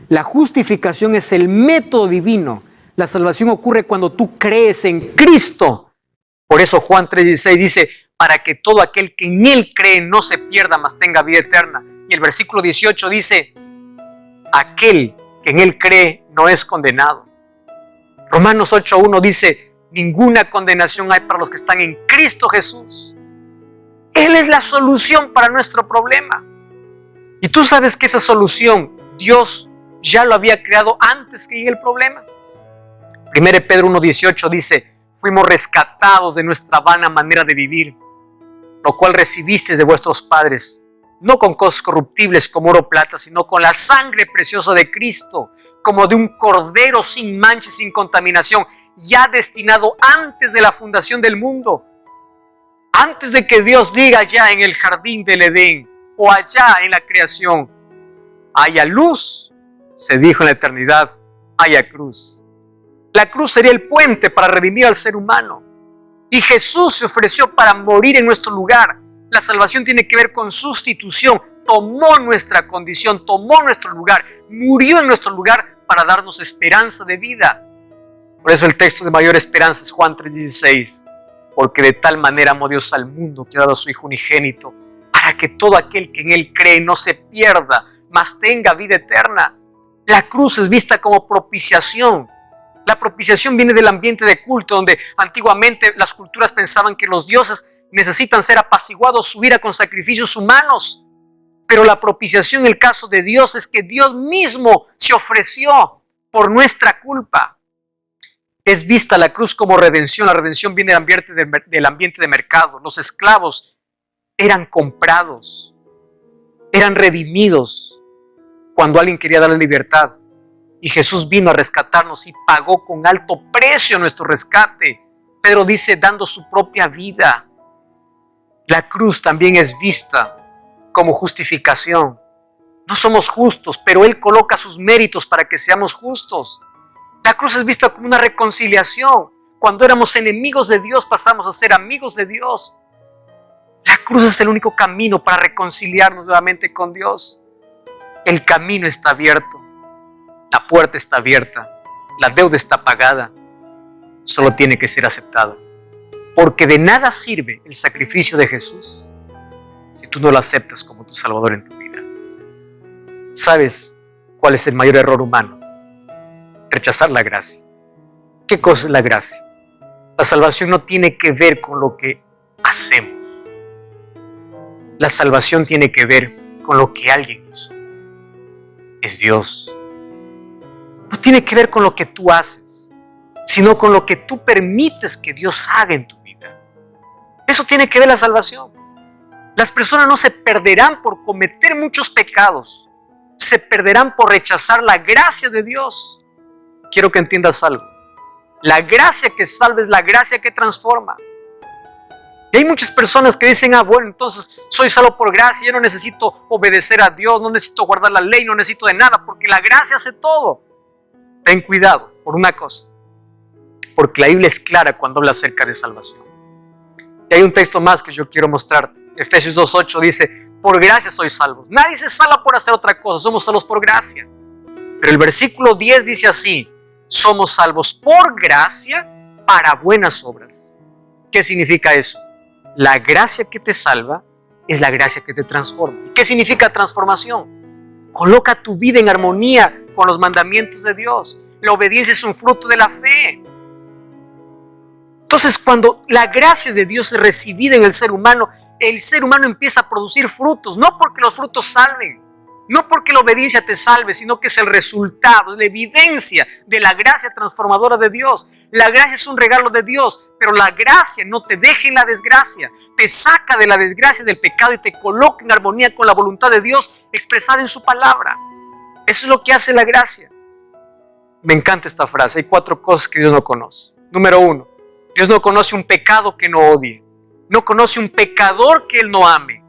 La justificación es el método divino. La salvación ocurre cuando tú crees en Cristo. Por eso Juan 3:16 dice, para que todo aquel que en Él cree no se pierda, mas tenga vida eterna. Y el versículo 18 dice, aquel que en Él cree no es condenado. Romanos 8:1 dice, ninguna condenación hay para los que están en Cristo Jesús. Él es la solución para nuestro problema. Y tú sabes que esa solución Dios ya lo había creado antes que llegue el problema. 1 Pedro 1:18 dice, fuimos rescatados de nuestra vana manera de vivir, lo cual recibisteis de vuestros padres, no con cosas corruptibles como oro o plata, sino con la sangre preciosa de Cristo, como de un cordero sin mancha y sin contaminación, ya destinado antes de la fundación del mundo. Antes de que Dios diga allá en el jardín del Edén o allá en la creación, haya luz, se dijo en la eternidad, haya cruz. La cruz sería el puente para redimir al ser humano. Y Jesús se ofreció para morir en nuestro lugar. La salvación tiene que ver con sustitución. Tomó nuestra condición, tomó nuestro lugar, murió en nuestro lugar para darnos esperanza de vida. Por eso el texto de mayor esperanza es Juan 3:16. Porque de tal manera amó Dios al mundo que ha dado a su Hijo unigénito, para que todo aquel que en Él cree no se pierda, mas tenga vida eterna. La cruz es vista como propiciación. La propiciación viene del ambiente de culto, donde antiguamente las culturas pensaban que los dioses necesitan ser apaciguados su ira con sacrificios humanos. Pero la propiciación en el caso de Dios es que Dios mismo se ofreció por nuestra culpa. Es vista la cruz como redención. La redención viene del ambiente de mercado. Los esclavos eran comprados, eran redimidos cuando alguien quería darle libertad. Y Jesús vino a rescatarnos y pagó con alto precio nuestro rescate. Pedro dice, dando su propia vida. La cruz también es vista como justificación. No somos justos, pero Él coloca sus méritos para que seamos justos. La cruz es vista como una reconciliación. Cuando éramos enemigos de Dios, pasamos a ser amigos de Dios. La cruz es el único camino para reconciliarnos nuevamente con Dios. El camino está abierto. La puerta está abierta, la deuda está pagada, solo tiene que ser aceptada. Porque de nada sirve el sacrificio de Jesús si tú no lo aceptas como tu Salvador en tu vida. ¿Sabes cuál es el mayor error humano? Rechazar la gracia. ¿Qué cosa es la gracia? La salvación no tiene que ver con lo que hacemos. La salvación tiene que ver con lo que alguien hizo. Es Dios. No tiene que ver con lo que tú haces, sino con lo que tú permites que Dios haga en tu vida. Eso tiene que ver la salvación. Las personas no se perderán por cometer muchos pecados, se perderán por rechazar la gracia de Dios. Quiero que entiendas algo. La gracia que salva es la gracia que transforma. Y hay muchas personas que dicen, bueno, entonces soy salvo por gracia, yo no necesito obedecer a Dios, no necesito guardar la ley, no necesito de nada, porque la gracia hace todo. Ten cuidado por una cosa, porque la Biblia es clara cuando habla acerca de salvación. Y hay un texto más que yo quiero mostrarte. Efesios 2:8 dice, por gracia sois salvos. Nadie se salva por hacer otra cosa, somos salvos por gracia. Pero el versículo 10 dice así, somos salvos por gracia para buenas obras. ¿Qué significa eso? La gracia que te salva es la gracia que te transforma. ¿Y qué significa transformación? Coloca tu vida en armonía con los mandamientos de Dios. La obediencia es un fruto de la fe. Entonces, cuando la gracia de Dios es recibida en el ser humano empieza a producir frutos, no porque los frutos salven, no porque la obediencia te salve, sino que es el resultado, la evidencia de la gracia transformadora de Dios. La gracia es un regalo de Dios, pero la gracia no te deja en la desgracia, te saca de la desgracia del pecado y te coloca en armonía con la voluntad de Dios expresada en su palabra. Eso es lo que hace la gracia. Me encanta esta frase. Hay 4 cosas que Dios no conoce. Número 1, Dios no conoce un pecado que no odie. No conoce un pecador que Él no ame.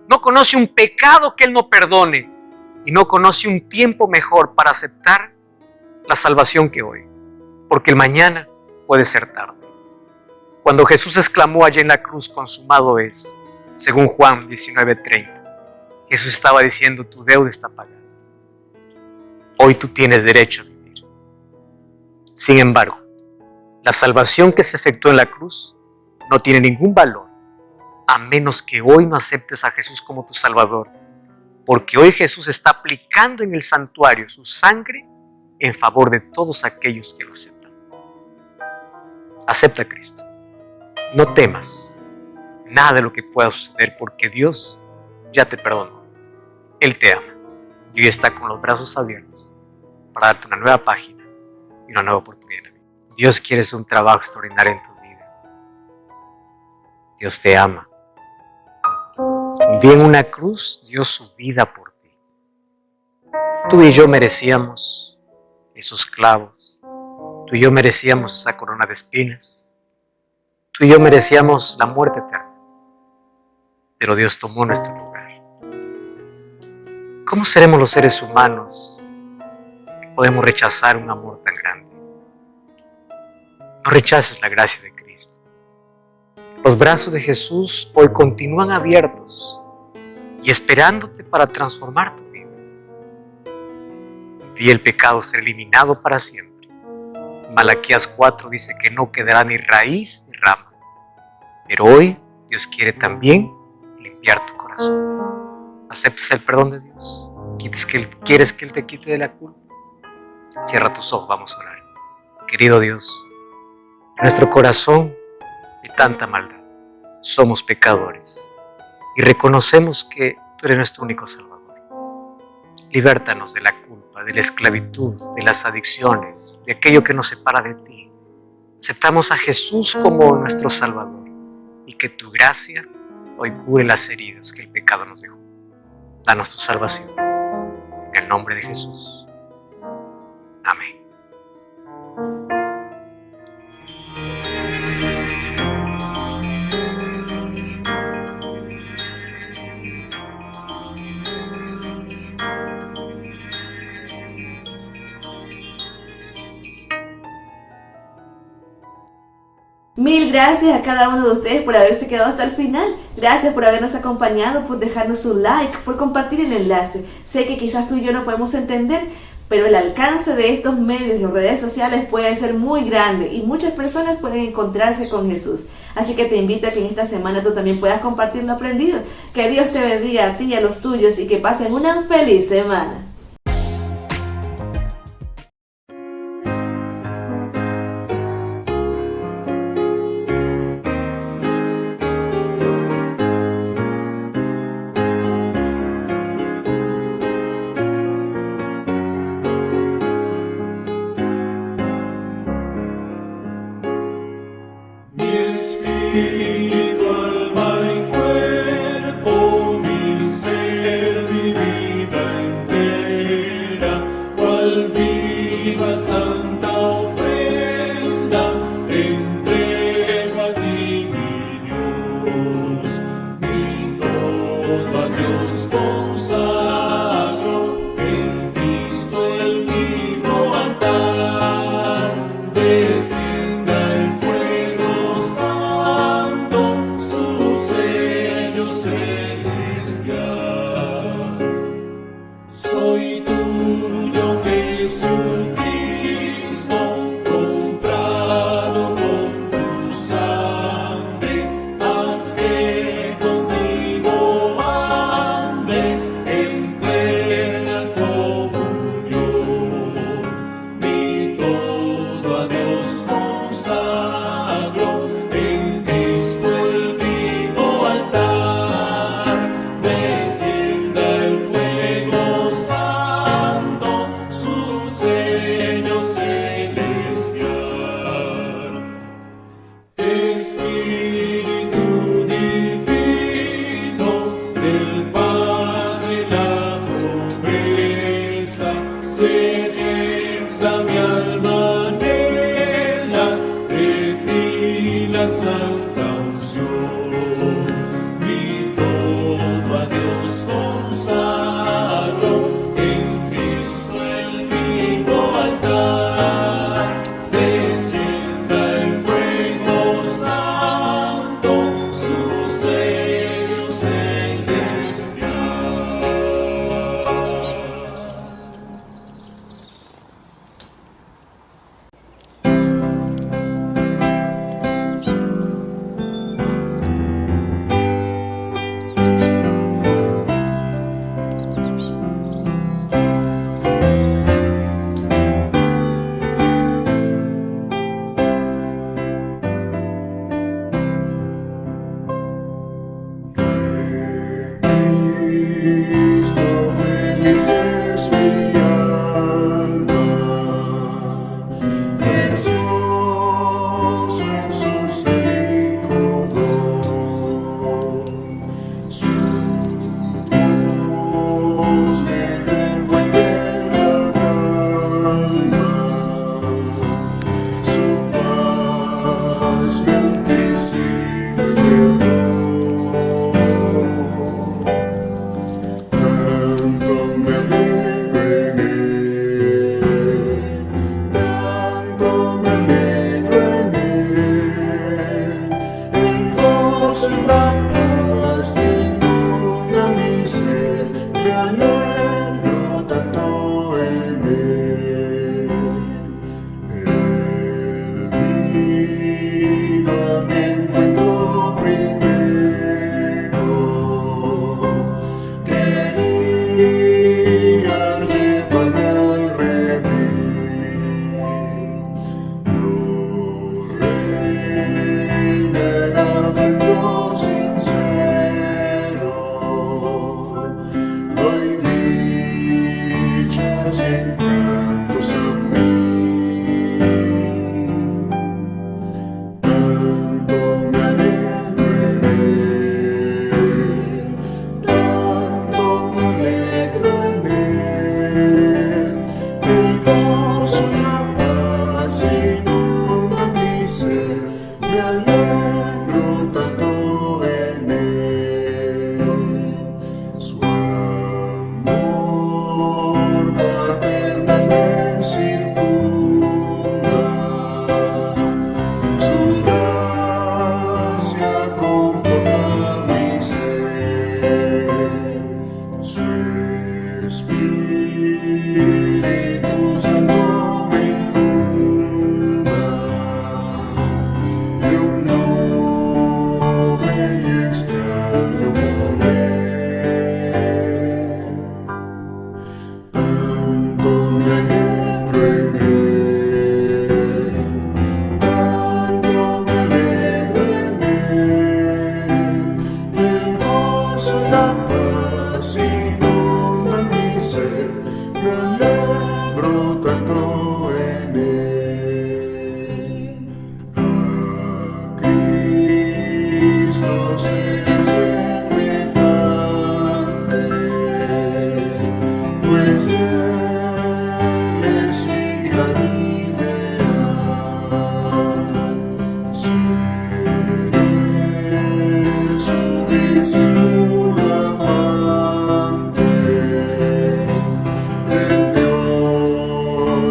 No conoce un pecado que Él no perdone. Y no conoce un tiempo mejor para aceptar la salvación que hoy. Porque el mañana puede ser tarde. Cuando Jesús exclamó allá en la cruz, consumado es, según Juan 19:30, Jesús estaba diciendo, tu deuda está pagada. Hoy tú tienes derecho a vivir. Sin embargo, la salvación que se efectuó en la cruz no tiene ningún valor a menos que hoy no aceptes a Jesús como tu Salvador. Porque hoy Jesús está aplicando en el santuario su sangre en favor de todos aquellos que lo aceptan. Acepta a Cristo. No temas nada de lo que pueda suceder porque Dios ya te perdonó. Él te ama y hoy está con los brazos abiertos para darte una nueva página y una nueva oportunidad. Dios quiere hacer un trabajo extraordinario en tu vida. Dios te ama. Un día en una cruz dio su vida por ti. Tú y yo merecíamos esos clavos. Tú y yo merecíamos esa corona de espinas. Tú y yo merecíamos la muerte eterna. Pero Dios tomó nuestro lugar. ¿Cómo seremos los seres humanos podemos rechazar un amor tan grande. No rechaces la gracia de Cristo. Los brazos de Jesús hoy continúan abiertos y esperándote para transformar tu vida. Un día el pecado será eliminado para siempre. Malaquías 4 dice que no quedará ni raíz ni rama. Pero hoy Dios quiere también limpiar tu corazón. ¿Aceptas el perdón de Dios? ¿Quieres que Él te quite de la culpa? Cierra tus ojos, vamos a orar. Querido Dios, en nuestro corazón hay tanta maldad. Somos pecadores y reconocemos que tú eres nuestro único Salvador. Libértanos de la culpa, de la esclavitud, de las adicciones, de aquello que nos separa de ti. Aceptamos a Jesús como nuestro Salvador y que tu gracia hoy cure las heridas que el pecado nos dejó. Danos tu salvación. En el nombre de Jesús. Amén. Mil gracias a cada uno de ustedes por haberse quedado hasta el final. Gracias por habernos acompañado, por dejarnos un like, por compartir el enlace. Sé que quizás tú y yo no podemos entender, pero el alcance de estos medios y redes sociales puede ser muy grande y muchas personas pueden encontrarse con Jesús. Así que te invito a que en esta semana tú también puedas compartir lo aprendido. Que Dios te bendiga a ti y a los tuyos y que pasen una feliz semana. Espíritu, alma y cuerpo, mi ser, mi vida entera, cual viva santa ofrenda, te entrego a ti, mi Dios, mi todo a Dios consagro, en Cristo el vivo altar, descienda el fuego santo, su sello celestial. Soy tuyo, Jesucristo, comprado con tu sangre, haz que contigo ande en plena comunión. Mi todo a Dios consagro, en Cristo el vivo altar, descienda el fuego santo, su sello celestial. Espíritu divino del Padre, la promesa, sedienta mi alma anhela, de ti la santa unción. Mi todo a Dios consagro, en Cristo el vivo altar, descienda el fuego santo, su sello celestial. Cristo feliz es mi alma, precioso en su seco don. Su voz me devuelve la calma, su paz me anticipa el perdón. Tanto me alegra Espíritu Santo me inunda de un noble y extraño poder. Tanto me alegro en él, tanto me alegro en él. El gozo y la paz inundan mi ser, me alegro tanto en él. A Cristo ser semejante, pues Él es mi gran ideal. Seré su discípulo amante, desde hoy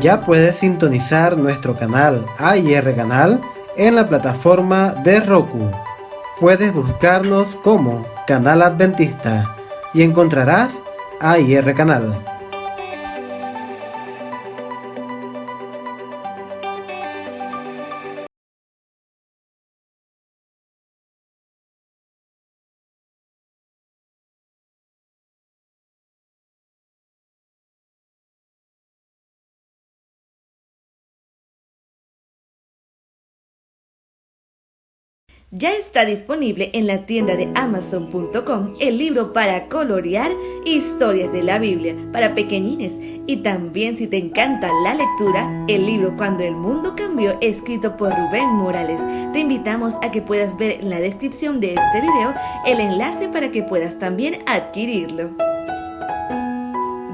Ya puedes sintonizar nuestro canal AIR Canal en la plataforma de Roku. Puedes buscarnos como Canal Adventista y encontrarás AIR Canal. Ya está disponible en la tienda de Amazon.com el libro para colorear Historias de la Biblia para pequeñines, y también, si te encanta la lectura, el libro Cuando el Mundo Cambió, escrito por Rubén Morales. Te invitamos a que puedas ver en la descripción de este video el enlace para que puedas también adquirirlo.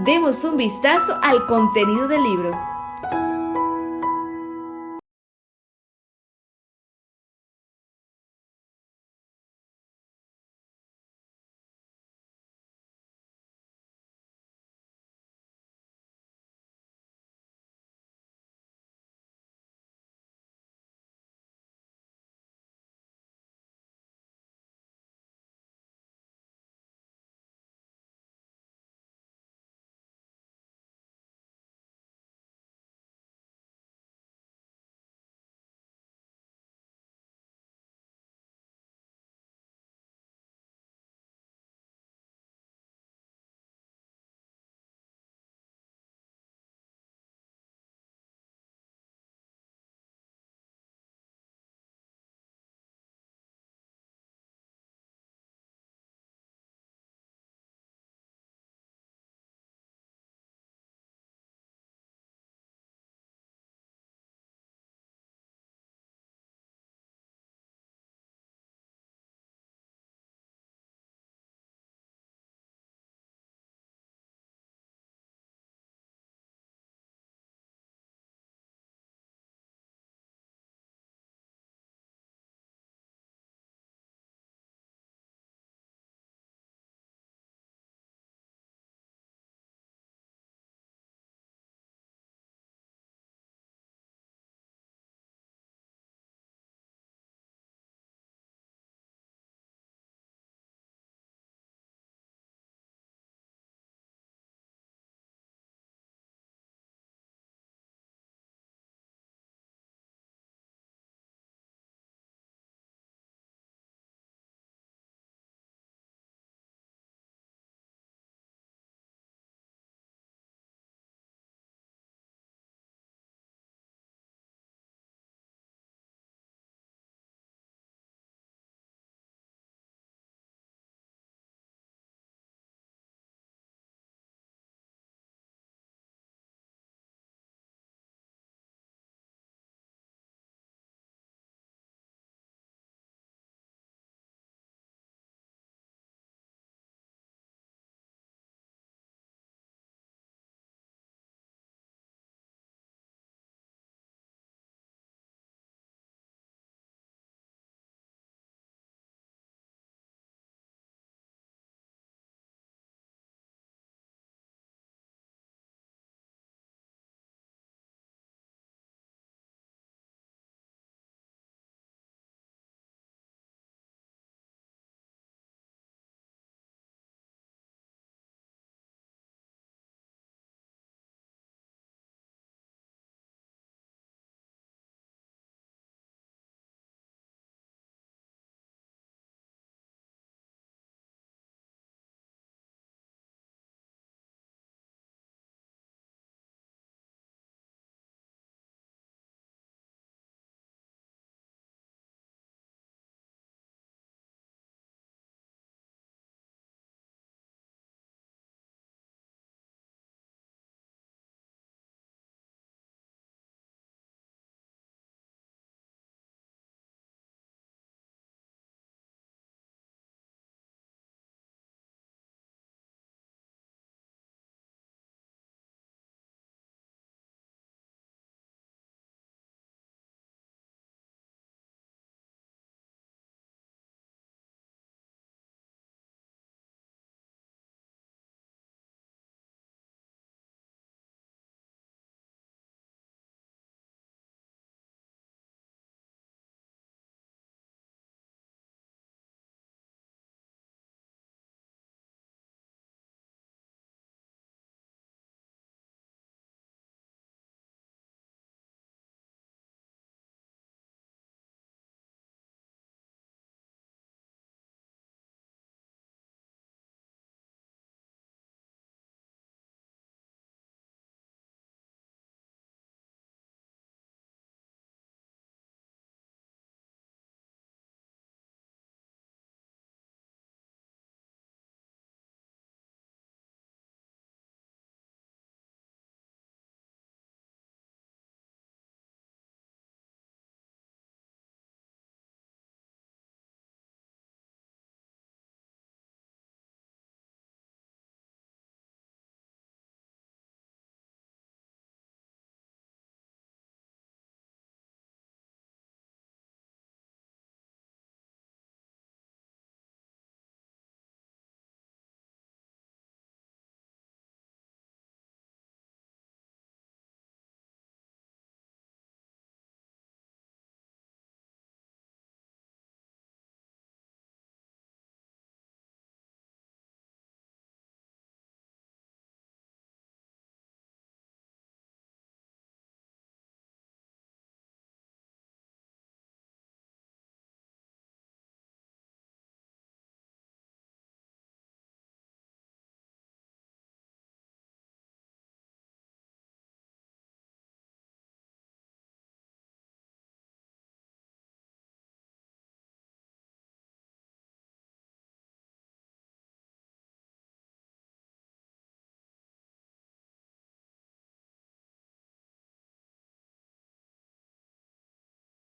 Demos un vistazo al contenido del libro.